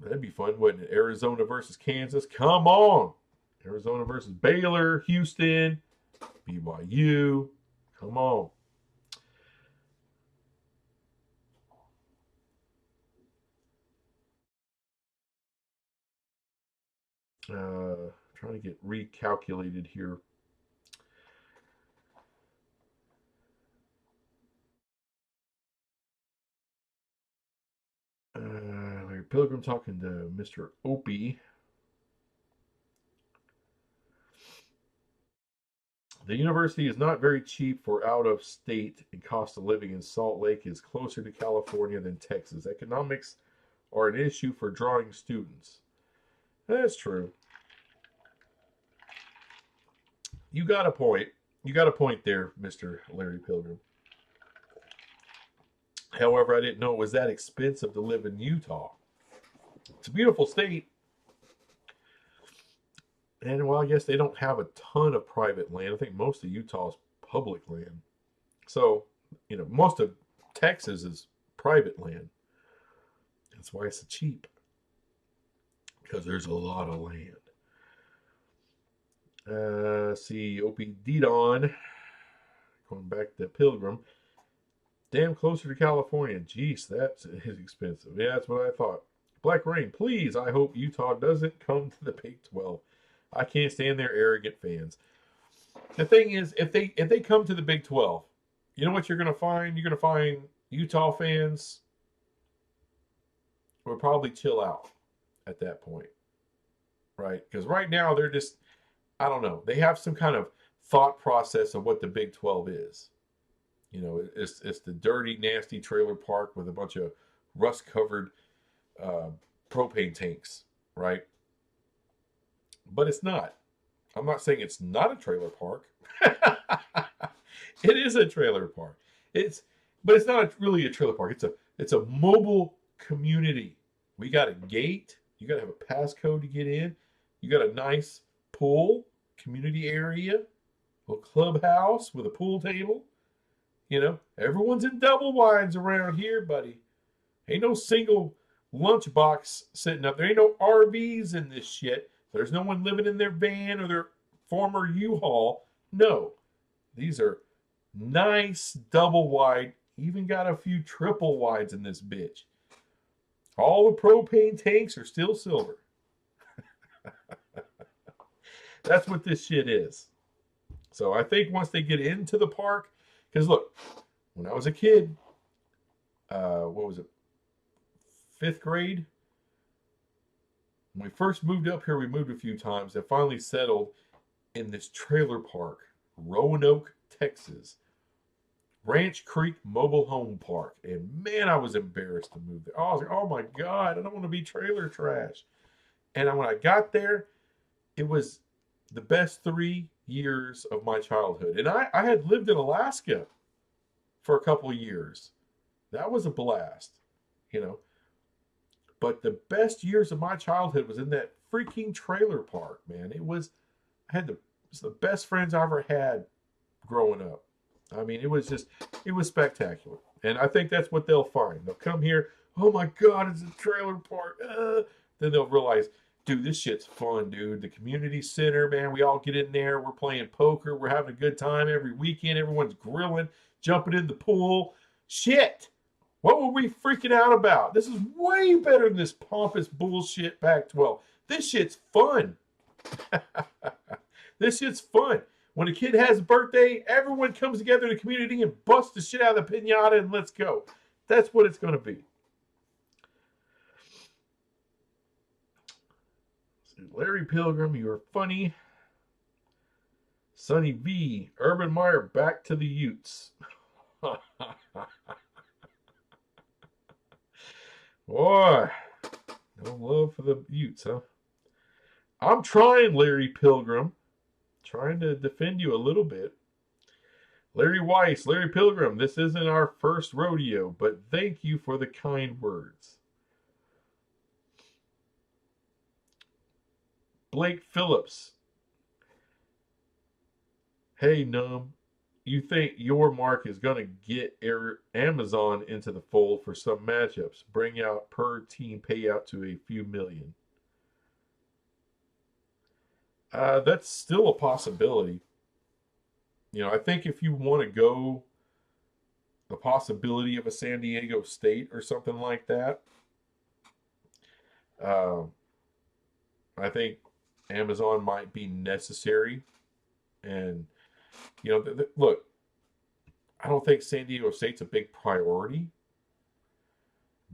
That'd be fun, wouldn't it? Arizona versus Kansas. Come on. Arizona versus Baylor, Houston, BYU. Come on. Trying to get recalculated here. Larry Pilgrim talking to Mr. Opie. The university is not very cheap for out of state, and cost of living in Salt Lake is closer to California than Texas. Economics are an issue for drawing students. That's true. You got a point. You got a point there, Mr. Larry Pilgrim. However, I didn't know it was that expensive to live in Utah. It's a beautiful state. And well, I guess they don't have a ton of private land. I think most of Utah is public land. So, most of Texas is private land. That's why it's so cheap. Because there's a lot of land. See, Opie Didon. Going back to Pilgrim. Damn closer to California. Jeez, that is expensive. Yeah, that's what I thought. Black Rain, please, I hope Utah doesn't come to the Big 12. I can't stand their arrogant fans. The thing is, if they come to the Big 12, you know what you're going to find? You're going to find Utah fans will probably chill out at that point, right? Because right now they're just, I don't know. They have some kind of thought process of what the Big 12 is. It's the dirty, nasty trailer park with a bunch of rust-covered propane tanks, right? But it's not. I'm not saying it's not a trailer park. It is a trailer park. But it's not really a trailer park. It's a mobile community. We got a gate. You got to have a passcode to get in. You got a nice pool, community area, a clubhouse with a pool table. Everyone's in double wides around here, buddy. Ain't no single lunchbox sitting up there. Ain't no RVs in this shit. There's no one living in their van or their former U-Haul. No. These are nice double wide. Even got a few triple wides in this bitch. All the propane tanks are still silver. That's what this shit is. So I think once they get into the park, because look, when I was a kid, what was it? 5th grade? When we first moved up here, we moved a few times and finally settled in this trailer park, Roanoke, Texas. Ranch Creek Mobile Home Park. And man, I was embarrassed to move there. I was like, oh my God, I don't want to be trailer trash. And when I got there, it was the best 3 years of my childhood. And I had lived in Alaska for a couple of years. That was a blast, But the best years of my childhood was in that freaking trailer park, man. It was the best friends I ever had growing up. I mean, it was spectacular. And I think that's what they'll find. They'll come here, oh my God, it's a trailer park. Then they'll realize, dude, this shit's fun, dude. The community center, man, we all get in there. We're playing poker. We're having a good time every weekend. Everyone's grilling, jumping in the pool. Shit. What were we freaking out about? This is way better than this pompous bullshit Pac-12. This shit's fun. This shit's fun. When a kid has a birthday, everyone comes together in the community and busts the shit out of the piñata and let's go. That's what it's going to be. Larry Pilgrim, you're funny. Sonny V, Urban Meyer, back to the Utes. Boy, no love for the Utes, huh? I'm trying, Larry Pilgrim. Trying to defend you a little bit. Larry Weiss, Larry Pilgrim, this isn't our first rodeo, but thank you for the kind words. Blake Phillips. Hey, Numb. You think your mark is going to get Amazon into the fold for some matchups? Bring out per team payout to a few million. That's still a possibility. I think if you want to go the possibility of a San Diego State or something like that, I think Amazon might be necessary. And, you know, look, I don't think San Diego State's a big priority,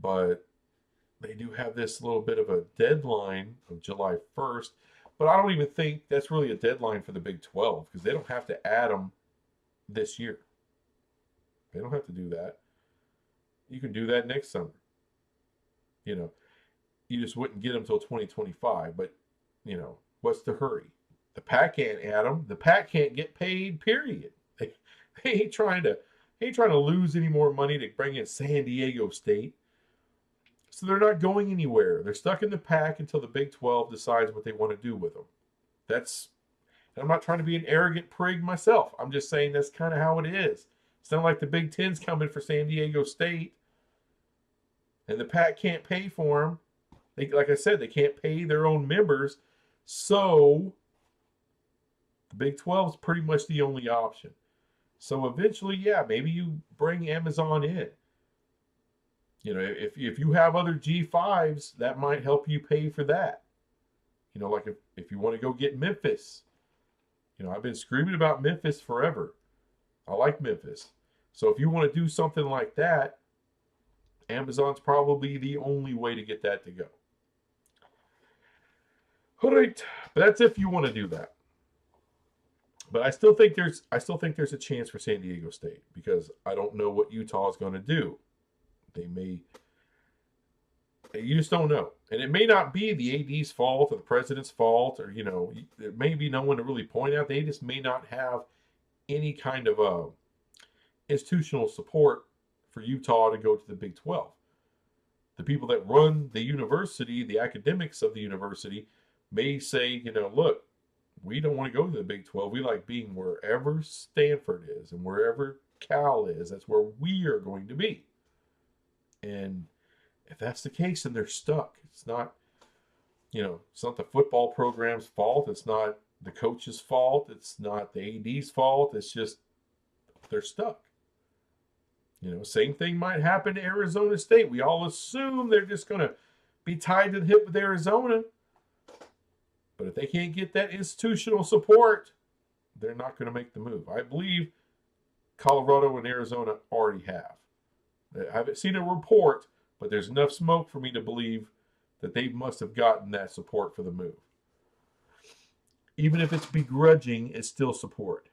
but they do have this little bit of a deadline of July 1st. But I don't even think that's really a deadline for the Big 12 because they don't have to add them this year. They don't have to do that. You can do that next summer. You know, you just wouldn't get them until 2025. But, you know, what's the hurry? The Pac can't add them. The Pac can't get paid, period. They ain't trying to lose any more money to bring in San Diego State. So they're not going anywhere. They're stuck in the Pac until the Big 12 decides what they want to do with them. I'm not trying to be an arrogant prig myself. I'm just saying that's kind of how it is. It's not like the Big Ten's coming for San Diego State, and the Pac can't pay for them. Like I said, they can't pay their own members, so the Big 12 is pretty much the only option. So eventually, yeah, maybe you bring Amazon in. You know, if you have other G5s, that might help you pay for that. You know, like if you want to go get Memphis. You know, I've been screaming about Memphis forever. I like Memphis. So if you want to do something like that, Amazon's probably the only way to get that to go. All right, but that's if you want to do that. But I still think there's a chance for San Diego State because I don't know what Utah is going to do. You just don't know. And it may not be the AD's fault or the president's fault, or, you know, there may be no one to really point out. They just may not have any kind of institutional support for Utah to go to the Big 12. The people that run the university, the academics of the university, may say, you know, look, we don't want to go to the Big 12. We like being wherever Stanford is and wherever Cal is. That's where we are going to be. And if that's the case, then they're stuck. It's not, you know, it's not the football program's fault. It's not the coach's fault. It's not the AD's fault. It's just they're stuck. You know, same thing might happen to Arizona State. We all assume they're just going to be tied to the hip with Arizona. But if they can't get that institutional support, they're not going to make the move. I believe Colorado and Arizona already have. I haven't seen a report, but there's enough smoke for me to believe that they must have gotten that support for the move. Even if it's begrudging, it's still support.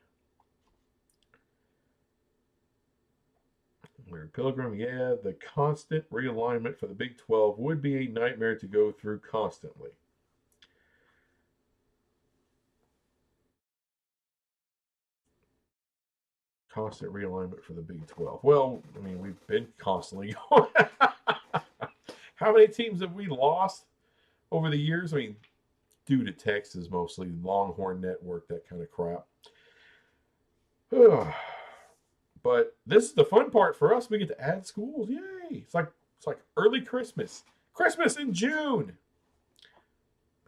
Larry Pilgrim, yeah, the constant realignment for the Big 12 would be a nightmare to go through constantly. Constant realignment for the Big 12. Well, I mean, we've been constantly going. How many teams have we lost over the years? I mean, due to Texas mostly, Longhorn Network, that kind of crap. But this is the fun part for us. We get to add schools. Yay! It's like early Christmas. Christmas in June.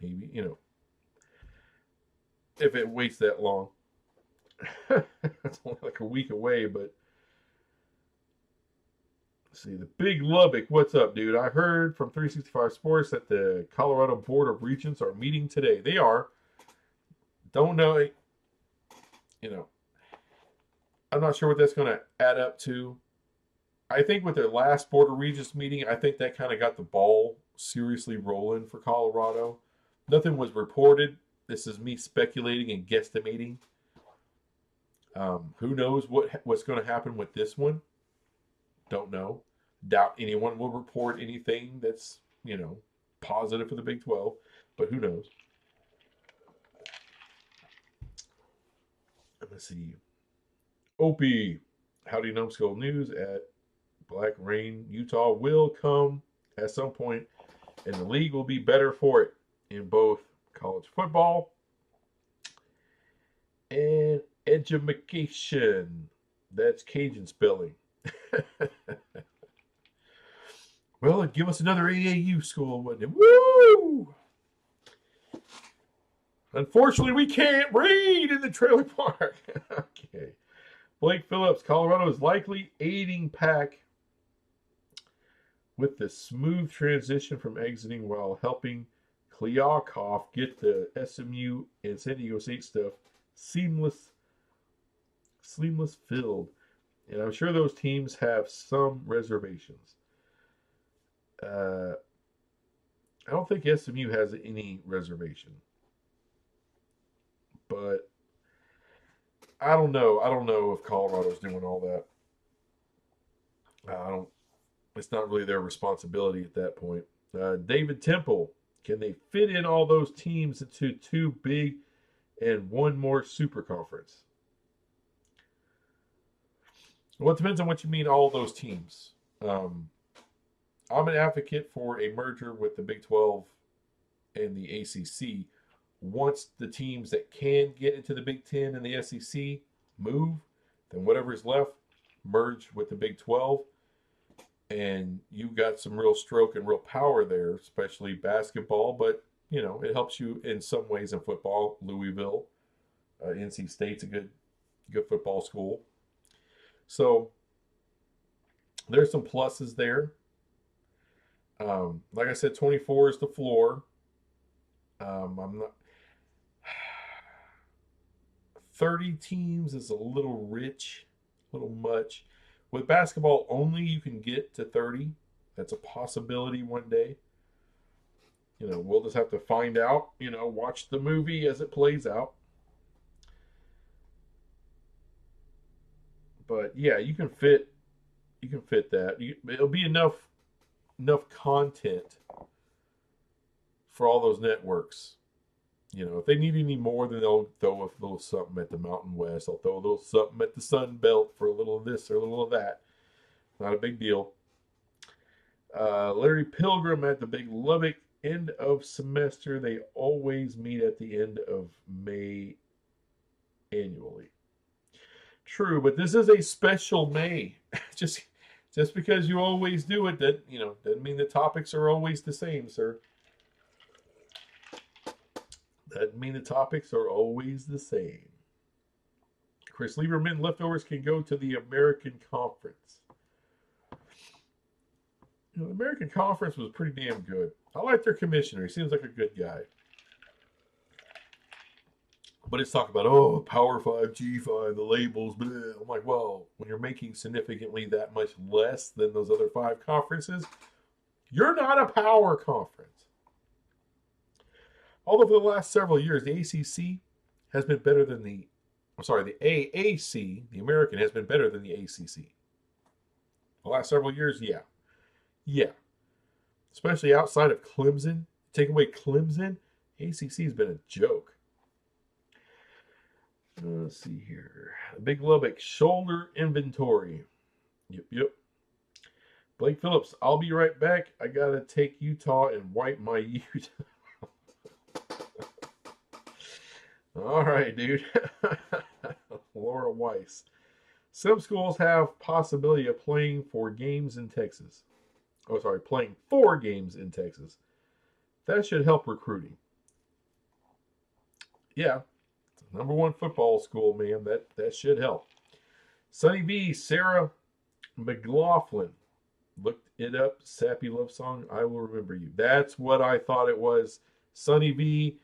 Maybe, you know, if it waits that long. It's only like a week away, but let's see. The Big Lubbock, what's up, dude? I heard from 365 Sports that the Colorado Board of Regents are meeting today. They are. Don't know. You know, I'm not sure what that's going to add up to. I think with their last Board of Regents meeting, I think that kind of got the ball seriously rolling for Colorado. Nothing was reported. This is me speculating and guesstimating. Who knows what's going to happen with this one? Don't know. Doubt anyone will report anything that's, you know, positive for the Big 12, but who knows? Let's see. Opie, Howdy Numbskull News at Black Rain, Utah will come at some point, and the league will be better for it in both college football and education. That's Cajun spelling. Well, it'd give us another AAU school, wouldn't it? Woo! Unfortunately, we can't read in the trailer park. Okay. Blake Phillips, Colorado is likely aiding Pac with the smooth transition from exiting while helping Kliavkoff get the SMU and San Diego State stuff seamless filled. And I'm sure those teams have some reservations. I don't think SMU has any reservation. But I don't know. I don't know if Colorado's doing all that. I don't. It's not really their responsibility at that point. David Temple, can they fit in all those teams into two big and one more super conference? Well, it depends on what you mean, all those teams. I'm an advocate for a merger with the Big 12 and the ACC. Once the teams that can get into the Big 10 and the SEC move, then whatever's left, merge with the Big 12. And you've got some real stroke and real power there, especially basketball. But, you know, it helps you in some ways in football. Louisville, NC State's a good football school. So there's some pluses there. Like I said, 24 is the floor. I'm not. 30 teams is a little rich, a little much. With basketball only, you can get to 30. That's a possibility one day. You know, we'll just have to find out. You know, watch the movie as it plays out. But yeah, you can fit that. It'll be enough content for all those networks. You know, if they need any more, then they'll throw a little something at the Mountain West. They'll throw a little something at the Sun Belt for a little of this or a little of that. Not a big deal. Larry Pilgrim at the Big Lubbock, end of semester. They always meet at the end of May annually. True, but this is a special May. Just because you always do it, that doesn't mean the topics are always the same, sir. Doesn't mean the topics are always the same. Chris Lieberman, leftovers can go to the American Conference. The American Conference was pretty damn good. I like their commissioner. He seems like a good guy. But it's talk about, Power 5, G5, the labels, blah. I'm like, well, when you're making significantly that much less than those other 5 conferences, you're not a power conference. Although for the last several years, the ACC has been better than the AAC, the American, has been better than the ACC. The last several years, yeah. Yeah. Especially outside of Clemson. Take away Clemson, ACC has been a joke. Let's see here. Big Lubbock shoulder inventory. Yep. Blake Phillips, I'll be right back. I got to take Utah and wipe my Utah. All right, dude. Laura Weiss. Some schools have possibility of playing 4 games in Texas. Playing 4 games in Texas. That should help recruiting. Yeah. Number 1 football school, man. That should help. Sunny V, Sarah McLaughlin. Looked it up. Sappy love song. I will remember you. That's what I thought it was. Sunny V.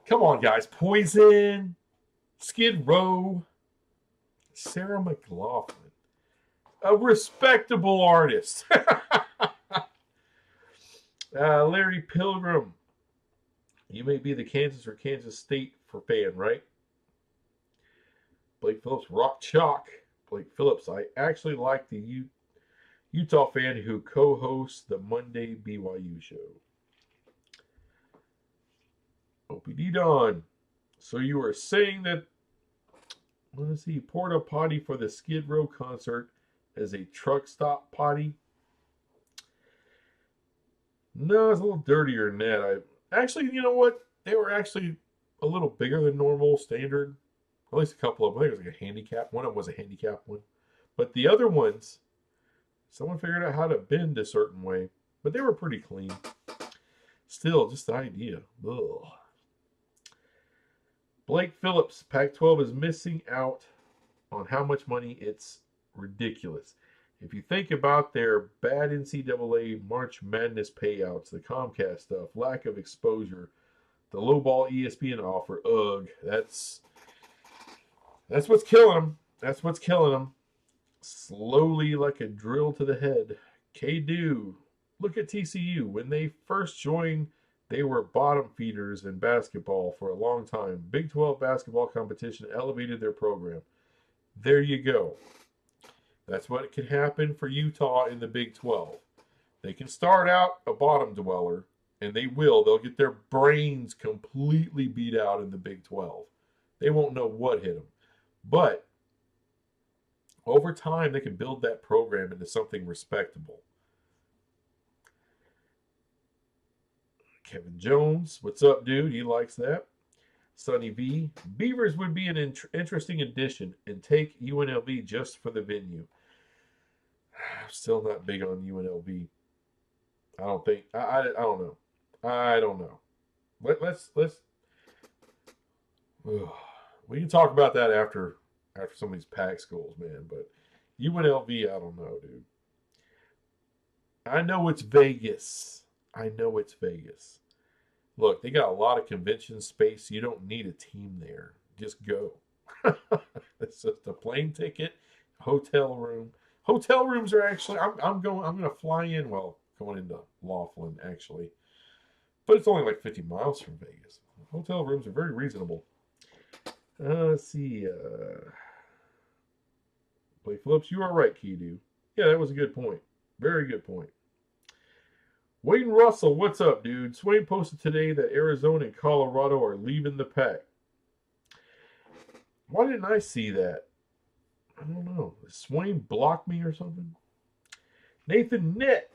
Come on, guys. Poison. Skid Row. Sarah McLaughlin. A respectable artist. Larry Pilgrim. You may be the Kansas or Kansas State for fan, right? Blake Phillips, Rock Chalk. Blake Phillips, I actually like the Utah fan who co-hosts the Monday BYU show. OPD Don. So you were saying that, let's see, porta potty for the Skid Row concert as a truck stop potty? No, it's a little dirtier than that. Actually, you know what? They were actually a little bigger than normal, standard. At least a couple of them. I think it was like a handicap. One of them was a handicap one. But the other ones, someone figured out how to bend a certain way. But they were pretty clean. Still, just the idea. Ugh. Blake Phillips, Pac-12 is missing out on how much money. It's ridiculous. If you think about their bad NCAA March Madness payouts, the Comcast stuff, lack of exposure, the lowball ESPN offer, ugh, that's what's killing them. That's what's killing them. Slowly, like a drill to the head. K-Do, look at TCU. When they first joined, they were bottom feeders in basketball for a long time. Big 12 basketball competition elevated their program. There you go. That's what can happen for Utah in the Big 12. They can start out a bottom dweller, and they will. They'll get their brains completely beat out in the Big 12. They won't know what hit them. But over time, they can build that program into something respectable. Kevin Jones, what's up, dude? He likes that. Sonny V, Beavers would be an interesting addition and take UNLV just for the venue. I'm still not big on UNLV. I don't think. I don't know. I don't know. Let's. We can talk about that after some of these pack schools, man. But UNLV, I don't know, dude. I know it's Vegas. Look, they got a lot of convention space. You don't need a team there. Just go. It's just a plane ticket, hotel room. Hotel rooms are actually. I'm going to fly in. Well, going into Laughlin actually, but it's only like 50 miles from Vegas. Hotel rooms are very reasonable. Let's see. Play flips. You are right, Kidu. Yeah, that was a good point. Very good point. Wayne Russell, what's up, dude? Swain posted today that Arizona and Colorado are leaving the pack. Why didn't I see that? I don't know. Did Swain block me or something? Nathan Net,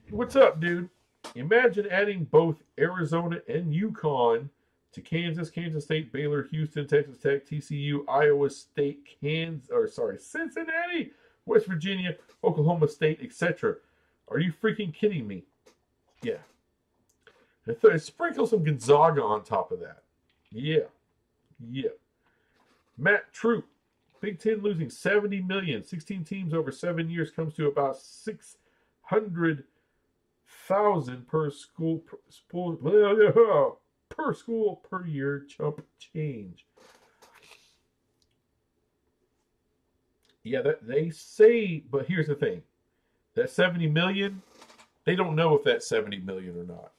what's up, dude? Imagine adding both Arizona and UConn to Kansas, Kansas State, Baylor, Houston, Texas Tech, TCU, Iowa State, Cincinnati, West Virginia, Oklahoma State, etc. Are you freaking kidding me? Yeah. Sprinkle some Gonzaga on top of that. Yeah. Matt Troop, Big Ten losing $70 million, 16 teams over 7 years comes to about $600,000 per school per year. Chump change. Yeah, that they say, but here's the thing. That 70 million, they don't know if that's 70 million or not.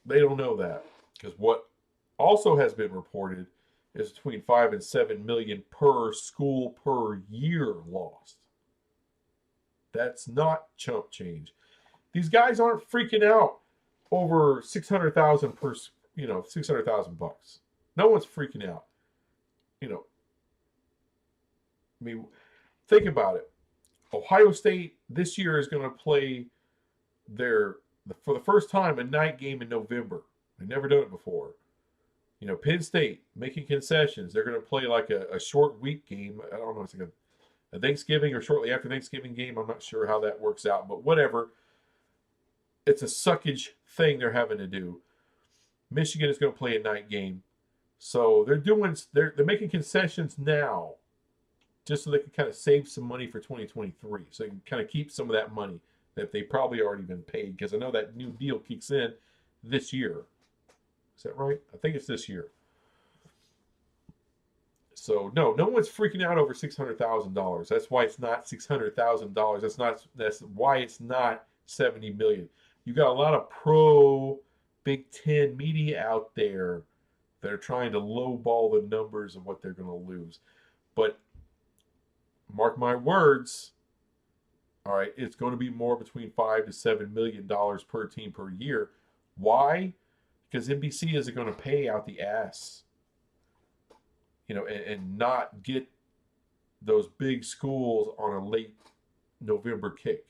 They don't know that. Because what also has been reported is between 5 and 7 million per school per year lost. That's not chump change. These guys aren't freaking out over 600,000 per, $600,000. No one's freaking out. I mean, think about it. Ohio State this year is going to play for the first time, a night game in November. They've never done it before. Penn State making concessions. They're going to play like a short week game. I don't know. It's like a Thanksgiving or shortly after Thanksgiving game. I'm not sure how that works out, but whatever. It's a suckage thing they're having to do. Michigan is going to play a night game. So they're making concessions now just so they can kind of save some money for 2023. So they can kind of keep some of that money that they probably already been paid, because I know that new deal kicks in this year. Is that right? I think it's this year. So no one's freaking out over $600,000. That's why it's not $600,000. That's why it's not 70 million. You got a lot of pro Big Ten media out there that are trying to lowball the numbers of what they're going to lose. But mark my words, all right, it's going to be more between $5 to $7 million per team per year. Why? Because NBC isn't going to pay out the ass, and not get those big schools on a late November kick.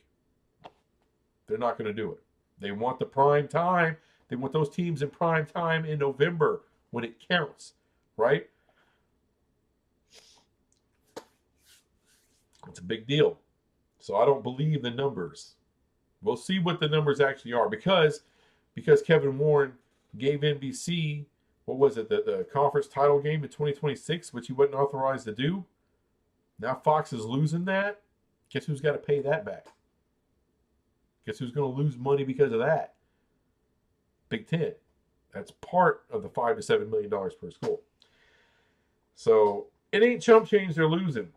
They're not going to do it. They want the prime time. They want those teams in prime time in November when it counts, right? It's a big deal. So I don't believe the numbers. We'll see what the numbers actually are, because Kevin Warren gave NBC, what was it, the conference title game in 2026, which he wasn't authorized to do. Now Fox is losing that. Guess who's got to pay that back? Guess who's going to lose money because of that? Big Ten. That's part of the $5 to $7 million per school. So it ain't chump change they're losing.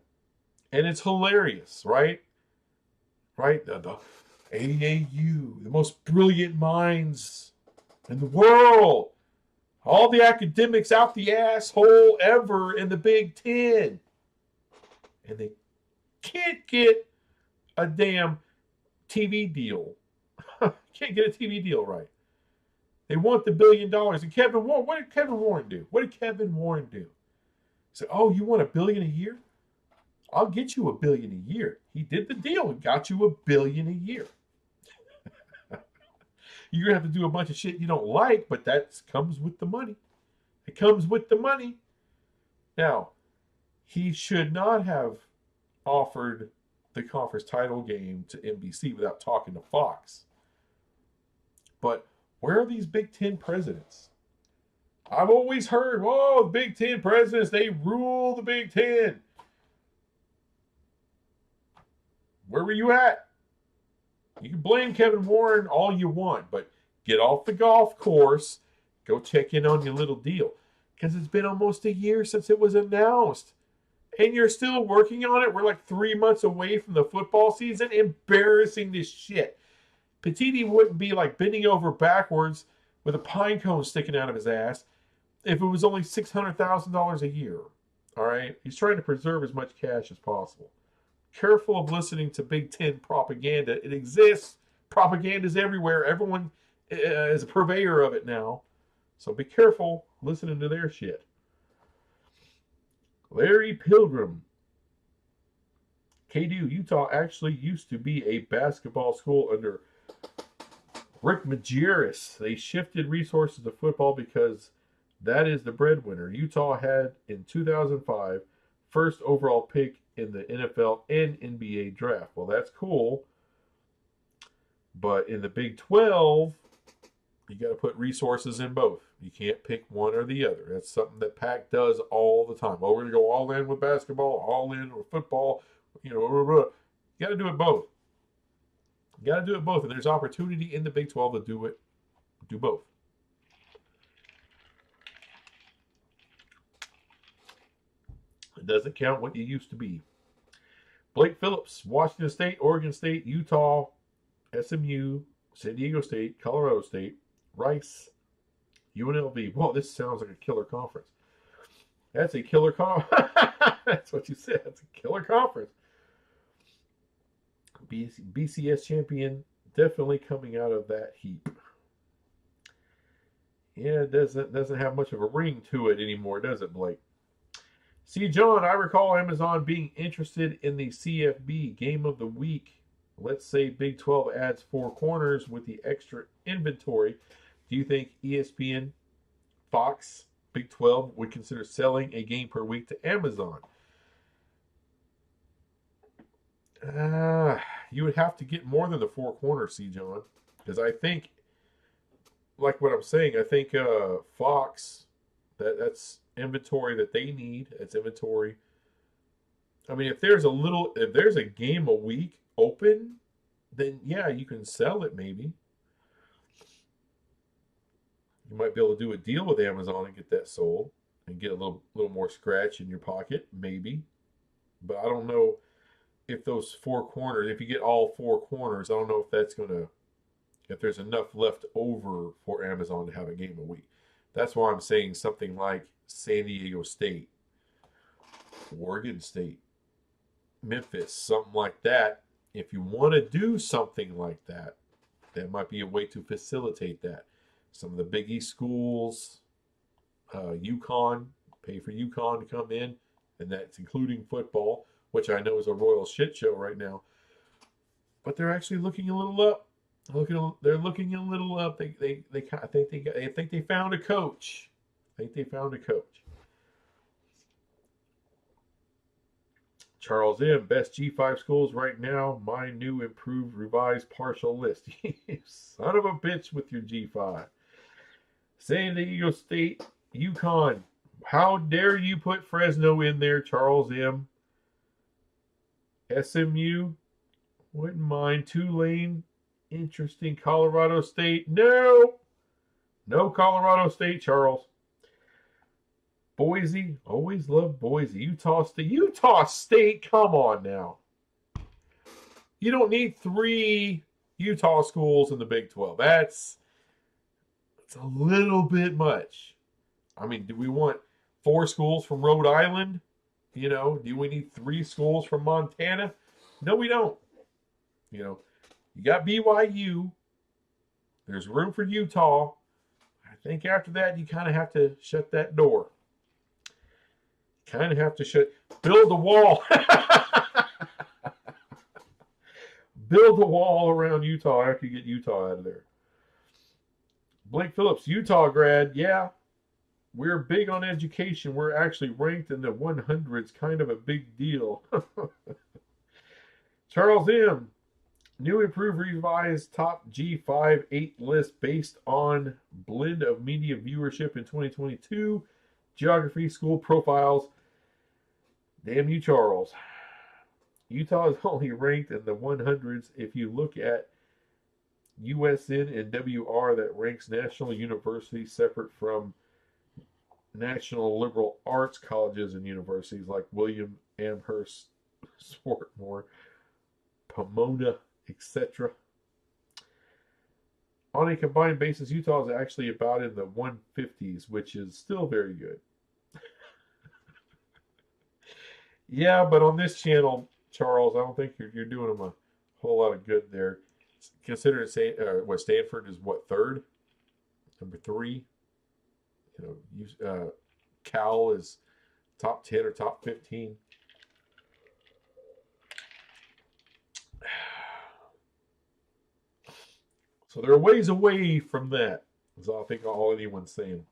And it's hilarious, right? Right? The AAU, the most brilliant minds in the world. All the academics out the asshole ever in the Big Ten. And they can't get a damn TV deal. Can't get a TV deal right. They want the $1 billion. And Kevin Warren, what did Kevin Warren do? What did Kevin Warren do? He said, oh, you want $1 billion a year? I'll get you $1 billion a year. He did the deal and got you $1 billion a year. You're going to have to do a bunch of shit you don't like, but that comes with the money. It comes with the money. Now, he should not have offered the conference title game to NBC without talking to Fox. But where are these Big Ten presidents? I've always heard, oh, the Big Ten presidents, they rule the Big Ten. Where were you at? You can blame Kevin Warren all you want, but get off the golf course, go check in on your little deal. Because it's been almost a year since it was announced. And you're still working on it. We're like 3 months away from the football season. Embarrassing this shit. Petiti wouldn't be like bending over backwards with a pine cone sticking out of his ass if it was only $600,000 a year. All right? He's trying to preserve as much cash as possible. Careful of listening to Big Ten propaganda. It exists. Propaganda's everywhere. Everyone is a purveyor of it now. So be careful listening to their shit. Larry Pilgrim. KDU, Utah actually used to be a basketball school under Rick Majerus. They shifted resources to football because that is the breadwinner. Utah had, in 2005, first overall pick in the NFL and NBA draft. Well, that's cool. But in the Big 12, you got to put resources in both. You can't pick one or the other. That's something that Pac does all the time. Oh, we're going to go all in with basketball, all in with football. You know, blah, blah, blah. You got to do it both. You got to do it both. And there's opportunity in the Big 12 to do both. It doesn't count what you used to be. Blake Phillips, Washington State, Oregon State, Utah, SMU, San Diego State, Colorado State, Rice, UNLV. Whoa, this sounds like a killer conference. That's a killer conference. That's what you said. That's a killer conference. BCS champion definitely coming out of that heap. Yeah, it doesn't have much of a ring to it anymore, does it, Blake? See, John, I recall Amazon being interested in the CFB Game of the Week. Let's say Big 12 adds 4 corners with the extra inventory. Do you think ESPN, Fox, Big 12 would consider selling a game per week to Amazon? You would have to get more than the 4 corners, see, John. Because I think, like what I'm saying, I think Fox, that's inventory that they need. It's inventory. I mean, if there's a game a week open, then yeah, you can sell it maybe. You might be able to do a deal with Amazon and get that sold and get a little more scratch in your pocket, maybe. But I don't know if those 4 corners, if you get all 4 corners, I don't know if there's enough left over for Amazon to have a game a week. That's why I'm saying something like San Diego State, Oregon State, Memphis, something like that. If you want to do something like that, that might be a way to facilitate that. Some of the Big East schools, UConn, pay for UConn to come in, and that's including football, which I know is a royal shit show right now. But they're actually looking a little up. They're looking a little up. I think they found a coach. Charles M. Best G5 schools right now. My new improved revised partial list. You son of a bitch with your G5. San Diego State, UConn. How dare you put Fresno in there, Charles M. SMU, Wouldn't mind. Tulane. Interesting. Colorado State. No. No Colorado State, Charles. Boise. Always love Boise. Utah State. Utah State. Come on now. You don't need 3 Utah schools in the Big 12. That's a little bit much. I mean, do we want 4 schools from Rhode Island? You know, do we need 3 schools from Montana? No, we don't. You know, you got BYU. There's room for Utah. I think after that, you kind of have to shut that door. Kind of have to build a wall. Build a wall around Utah after you get Utah out of there. Blake Phillips, Utah grad. Yeah, we're big on education. We're actually ranked in the 100s. Kind of a big deal. Charles M. New improved revised top G5-8 list based on blend of media viewership in 2022. Geography, school profiles. Damn you, Charles. Utah is only ranked in the 100s. If you look at USN and WR, that ranks national universities separate from national liberal arts colleges and universities like William Amherst, Swarthmore, Pomona, etc. On a combined basis, Utah is actually about in the 150s, which is still very good. Yeah, but on this channel, Charles, I don't think you're doing them a whole lot of good there. Consider what Stanford is, what, 3rd? Number 3. You know, Cal is top 10 or top 15. So they're ways away from that. Is I think all anyone's saying.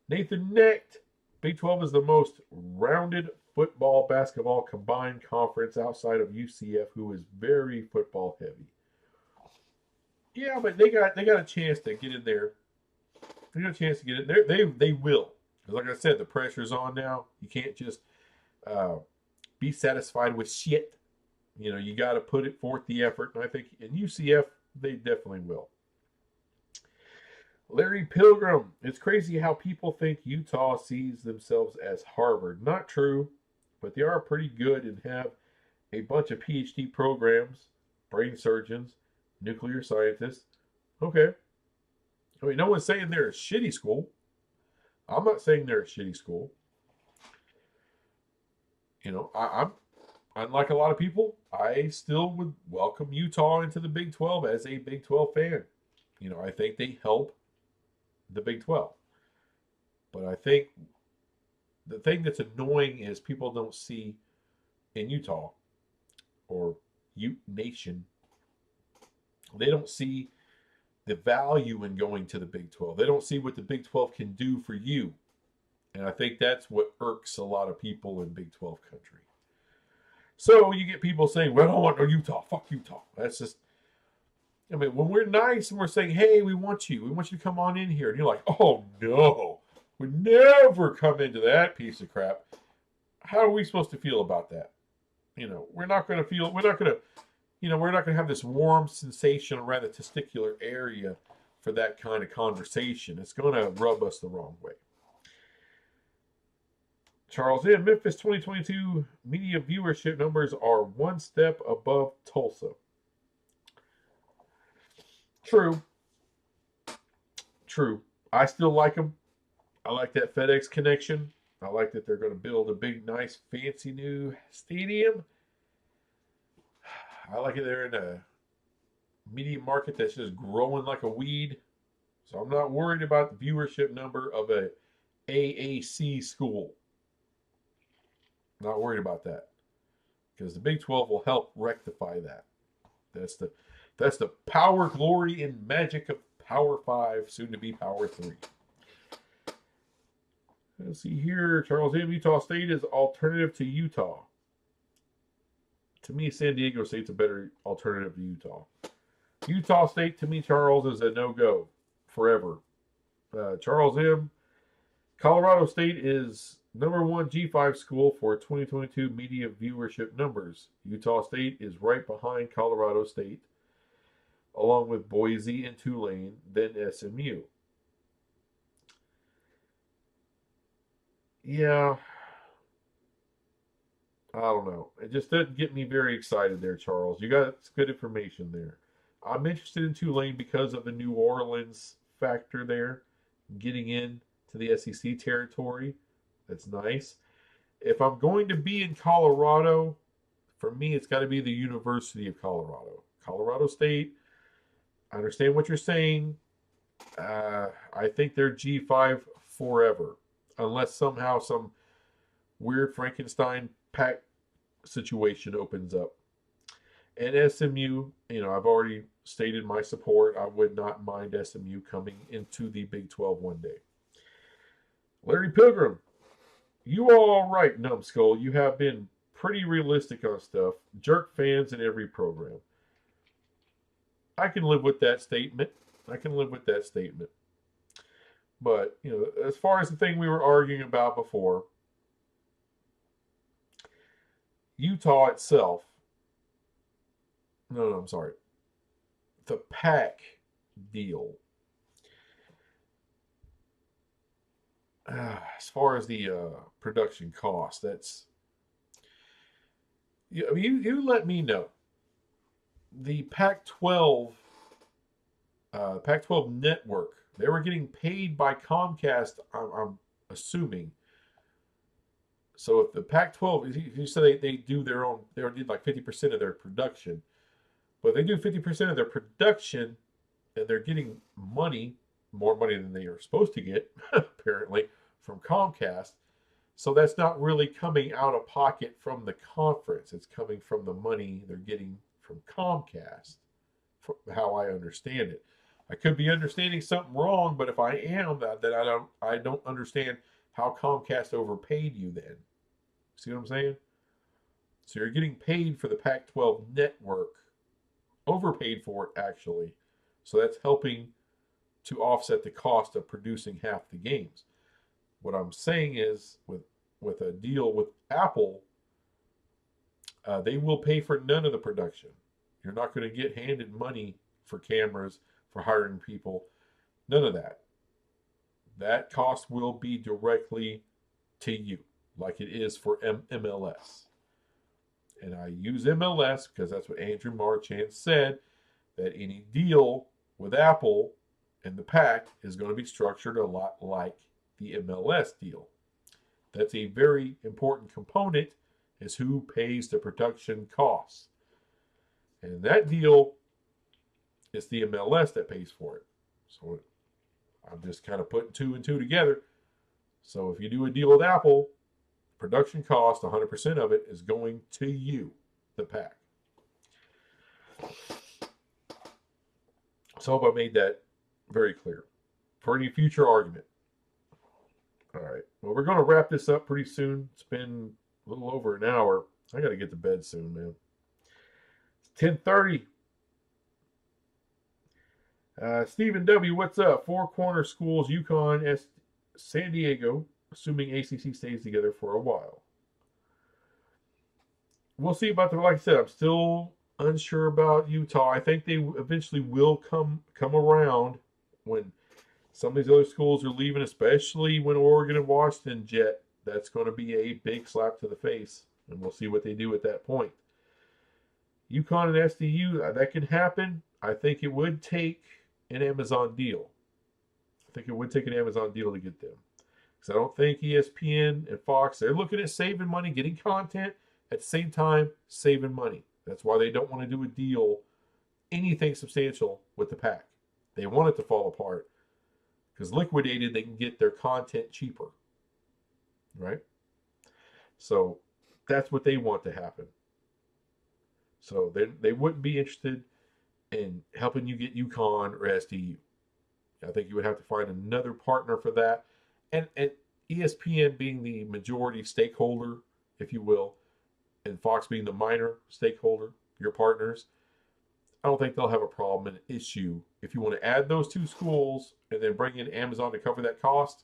Nathan Necht, Big 12 is the most rounded football, basketball combined conference outside of UCF, who is very football heavy. Yeah, but they got a chance to get in there. They got a chance to get in there. They will. Because like I said, the pressure's on now. You can't just be satisfied with shit. You know, you got to put it forth the effort. And I think in UCF, they definitely will. Larry Pilgrim. It's crazy how people think Utah sees themselves as Harvard. Not true, but they are pretty good and have a bunch of PhD programs, brain surgeons, nuclear scientists. Okay. I mean, no one's saying they're a shitty school. I'm not saying they're a shitty school. You know, I'm unlike a lot of people, I still would welcome Utah into the Big 12 as a Big 12 fan. You know, I think they help the Big 12. But I think the thing that's annoying is people don't see in Utah or Ute Nation, they don't see the value in going to the Big 12. They don't see what the Big 12 can do for you. And I think that's what irks a lot of people in Big 12 country. So you get people saying, well, I don't want no Utah. Fuck Utah. That's just, I mean, when we're nice and we're saying, hey, we want you to come on in here. And you're like, oh, no. We'd never come into that piece of crap. How are we supposed to feel about that? You know, we're not going to have this warm sensation around the testicular area for that kind of conversation. It's going to rub us the wrong way. Charles M. Memphis 2022 media viewership numbers are one step above Tulsa. True. I still like them. I like that FedEx connection. I like that they're going to build a big, nice, fancy new stadium. I like it. They're in a media market that's just growing like a weed. So I'm not worried about the viewership number of a AAC school. Not worried about that. Because the Big 12 will help rectify that. That's the power, glory, and magic of Power 5, soon to be Power 3. Let's see here. Charles M. Utah State is alternative to Utah. To me, San Diego State's a better alternative to Utah. Utah State, to me, Charles, is a no-go forever. Charles M., Colorado State is #1 G5 school for 2022 media viewership numbers. Utah State is right behind Colorado State, along with Boise and Tulane, then SMU. Yeah, I don't know. It just doesn't get me very excited there, Charles. You got good information there. I'm interested in Tulane because of the New Orleans factor there, getting in to the SEC territory. That's nice. If I'm going to be in Colorado, for me, it's got to be the University of Colorado. Colorado State, I understand what you're saying. I think they're G5 forever, unless somehow some weird Frankenstein pack situation opens up. And SMU, I've already stated my support. I would not mind SMU coming into the Big 12 one day. Larry Pilgrim, you are all right, numbskull. You have been pretty realistic on stuff. Jerk fans in every program. I can live with that statement. But, as far as the thing we were arguing about before, Utah itself, I'm sorry, the pack deal, as far as the production cost, that's, you let me know. The Pac-12 network, they were getting paid by Comcast, I'm assuming. So if the Pac-12, you said they do their own, they did like 50% of their production. But if they do 50% of their production and they're getting money, more money than they are supposed to get, apparently, from Comcast. So that's not really coming out of pocket from the conference. It's coming from the money they're getting from Comcast, from how I understand it. I could be understanding something wrong, but if I am, then I don't understand how Comcast overpaid you then. See what I'm saying? So you're getting paid for the Pac-12 network, overpaid for it actually. So that's helping to offset the cost of producing half the games. What I'm saying is with a deal with Apple, they will pay for none of the production. You're not going to get handed money for cameras, for hiring people, none of that. That cost will be directly to you, like it is for MLS. And I use MLS because that's what Andrew Marchand said, that any deal with Apple and the PAC is going to be structured a lot like the MLS deal. That's a very important component, is who pays the production costs. And that deal, it's the MLS that pays for it. So I'm just kind of putting 2 and 2 together. So if you do a deal with Apple, production cost, 100% of it is going to you, the PAC. So I hope I made that very clear for any future argument. All right. Well, we're going to wrap this up pretty soon. It's been a little over an hour. I got to get to bed soon, man. It's 10:30. Stephen W., what's up? Four Corner Schools, UConn, San Diego, assuming ACC stays together for a while. We'll see about like I said, I'm still unsure about Utah. I think they eventually will come around when some of these other schools are leaving, especially when Oregon and Washington jet. That's going to be a big slap to the face, and we'll see what they do at that point. UConn and SDU, that can happen. I think it would take an Amazon deal. I think it would take an Amazon deal to get them. Because I don't think ESPN and Fox, they're looking at saving money, getting content, at the same time, saving money. That's why they don't want to do a deal, anything substantial with the PAC. They want it to fall apart. Because liquidated, they can get their content cheaper. Right? So that's what they want to happen. So they wouldn't be interested in helping you get UConn or SDU. I think you would have to find another partner for that. And ESPN being the majority stakeholder, if you will, and Fox being the minor stakeholder, your partners, I don't think they'll have a problem, an issue. If you want to add those two schools and then bring in Amazon to cover that cost,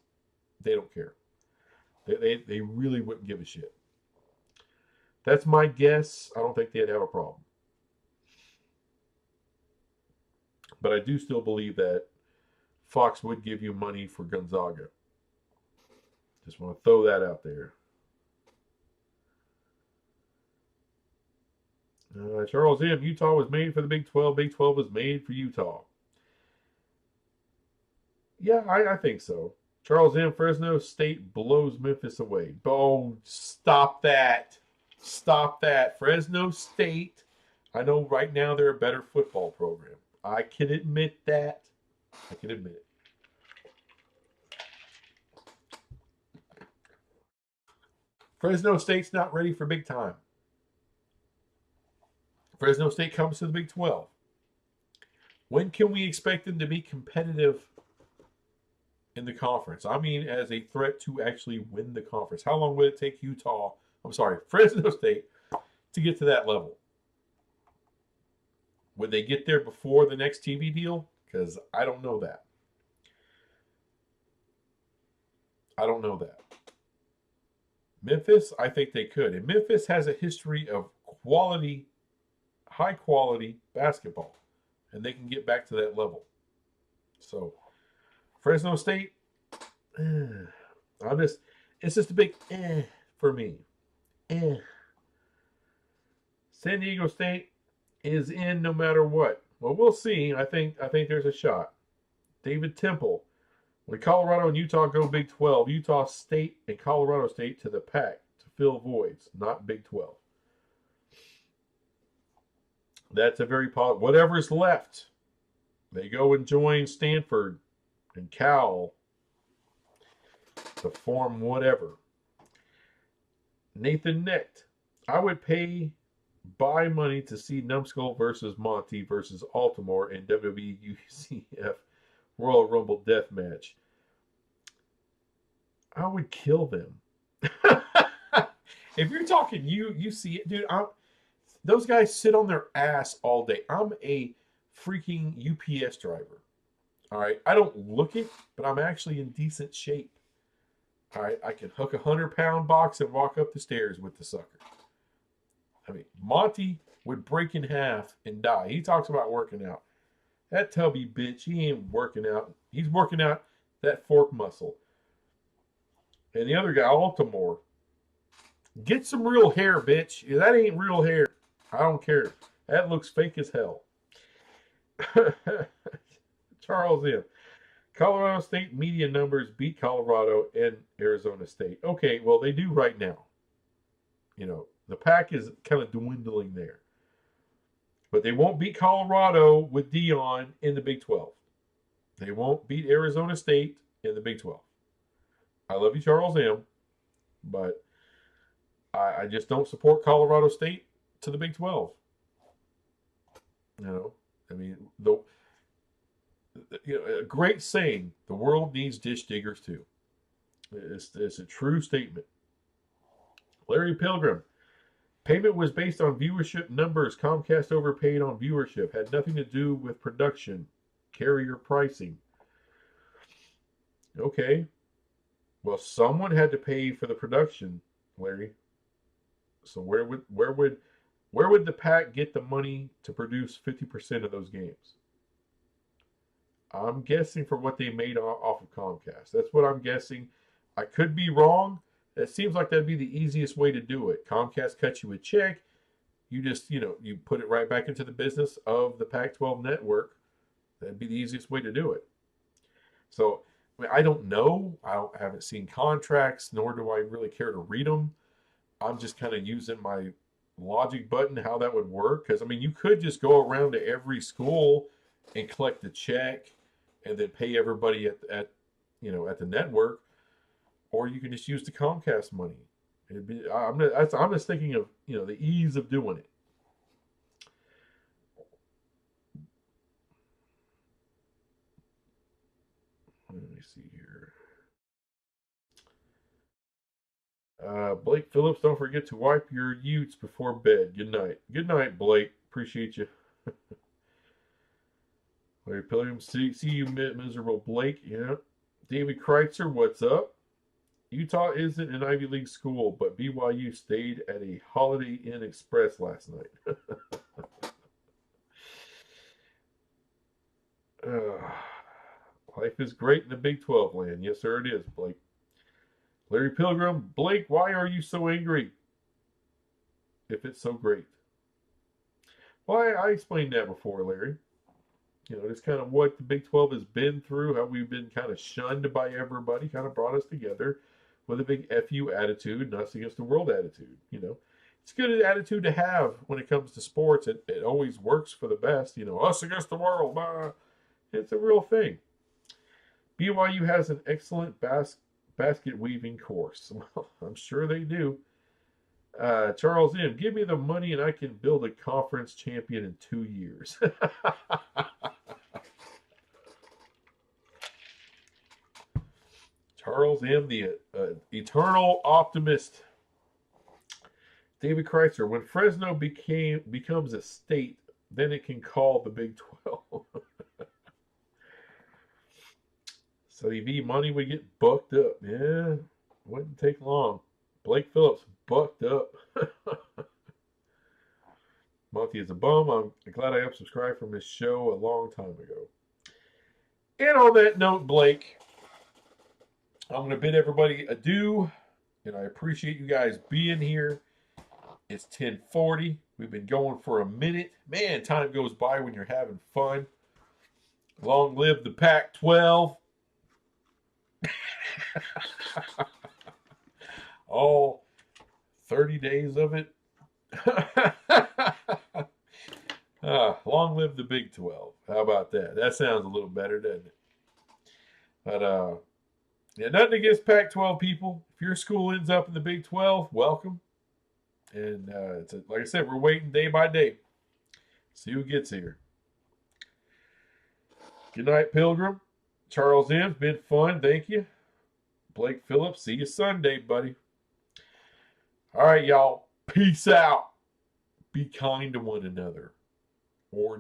They don't care. They really wouldn't give a shit. That's my guess. I don't think they'd have a problem. But I do still believe that Fox would give you money for Gonzaga. Just want to throw that out there. Charles M. Utah was made for the Big 12. Big 12 was made for Utah. Yeah, I think so. Charles M. Fresno State blows Memphis away. Oh, stop that. Stop that. Fresno State, I know right now they're a better football program. I can admit that. I can admit it. Fresno State's not ready for big time. Fresno State comes to the Big 12. When can we expect them to be competitive in the conference? I mean, as a threat to actually win the conference. How long would it take Fresno State, to get to that level? Would they get there before the next TV deal? Because I don't know that. I don't know that. Memphis, I think they could. And Memphis has a history of high quality basketball. And they can get back to that level. So, Fresno State, it's just a big for me. San Diego State is in no matter what. Well, we'll see. I think there's a shot. David Temple. When Colorado and Utah go Big 12, Utah State and Colorado State to the Pac to fill voids, not Big 12. That's a very positive. Whatever's left, they go and join Stanford and Cal to form whatever. Nathan Necht. I would buy money to see Numbskull versus Monty versus Altimore in WWE UCF Royal Rumble Death Match. I would kill them. If you're talking you see it, dude. Those guys sit on their ass all day. I'm a freaking UPS driver. All right, I don't look it, but I'm actually in decent shape. All right, I can hook a 100-pound box and walk up the stairs with the sucker. I mean, Monty would break in half and die. He talks about working out. That tubby bitch, he ain't working out. He's working out that fork muscle. And the other guy, Altimore, get some real hair, bitch. That ain't real hair. I don't care. That looks fake as hell. Charles M. Colorado State media numbers beat Colorado and Arizona State. Okay, well, they do right now. The Pac is kind of dwindling there. But they won't beat Colorado with Dion in the Big 12. They won't beat Arizona State in the Big 12. I love you, Charles M., but I just don't support Colorado State to the Big 12. I mean, a great saying, the world needs dish diggers too. It's a true statement. Larry Pilgrim. Payment was based on viewership numbers. Comcast overpaid on viewership. Had nothing to do with production. Carrier pricing. Okay. Well, someone had to pay for the production, Larry. So where would the Pac get the money to produce 50% of those games? I'm guessing for what they made off of Comcast. That's what I'm guessing. I could be wrong. It seems like that'd be the easiest way to do it. Comcast cuts you a check. You just, you put it right back into the business of the Pac-12 network. That'd be the easiest way to do it. So, I don't know. I haven't seen contracts, nor do I really care to read them. I'm just kind of using my logic button, how that would work. Because, you could just go around to every school and collect the check and then pay everybody at the network. Or you can just use the Comcast money. I'm just thinking of the ease of doing it. Let me see here. Blake Phillips, don't forget to wipe your utes before bed. Good night. Good night, Blake. Appreciate you. Larry Pilgrim, see you, miserable Blake. Yeah. David Kreitzer, what's up? Utah isn't an Ivy League school, but BYU stayed at a Holiday Inn Express last night. Life is great in the Big 12 land. Yes, sir, it is, Blake. Larry Pilgrim, Blake, why are you so angry if it's so great? Well, I explained that before, Larry. You know, just kind of what the Big 12 has been through, how we've been kind of shunned by everybody, kind of brought us together with a big FU attitude, and us against the world attitude. You know, it's a good attitude to have when it comes to sports. It always works for the best. You know, us against the world. It's a real thing. BYU has an excellent basket weaving course. Well, I'm sure they do. Charles M., give me the money and I can build a conference champion in 2 years. Charles M., the eternal optimist. David Chrysler, when Fresno becomes a state, then it can call the Big 12. So EV money would get bucked up. Yeah, wouldn't take long. Blake Phillips bucked up. Monty is a bum. I'm glad I unsubscribed from his show a long time ago. And on that note, Blake, I'm going to bid everybody adieu. And I appreciate you guys being here. It's 10:40. We've been going for a minute. Man, time goes by when you're having fun. Long live the Pac-12. All 30 days of it. Long live the Big 12. How about that? That sounds a little better, doesn't it? But yeah, nothing against Pac-12 people. If your school ends up in the Big 12, welcome. And like I said, we're waiting day by day. See who gets here. Good night, Pilgrim. Charles M., been fun. Thank you. Blake Phillips, see you Sunday, buddy. All right, y'all. Peace out. Be kind to one another. Or not.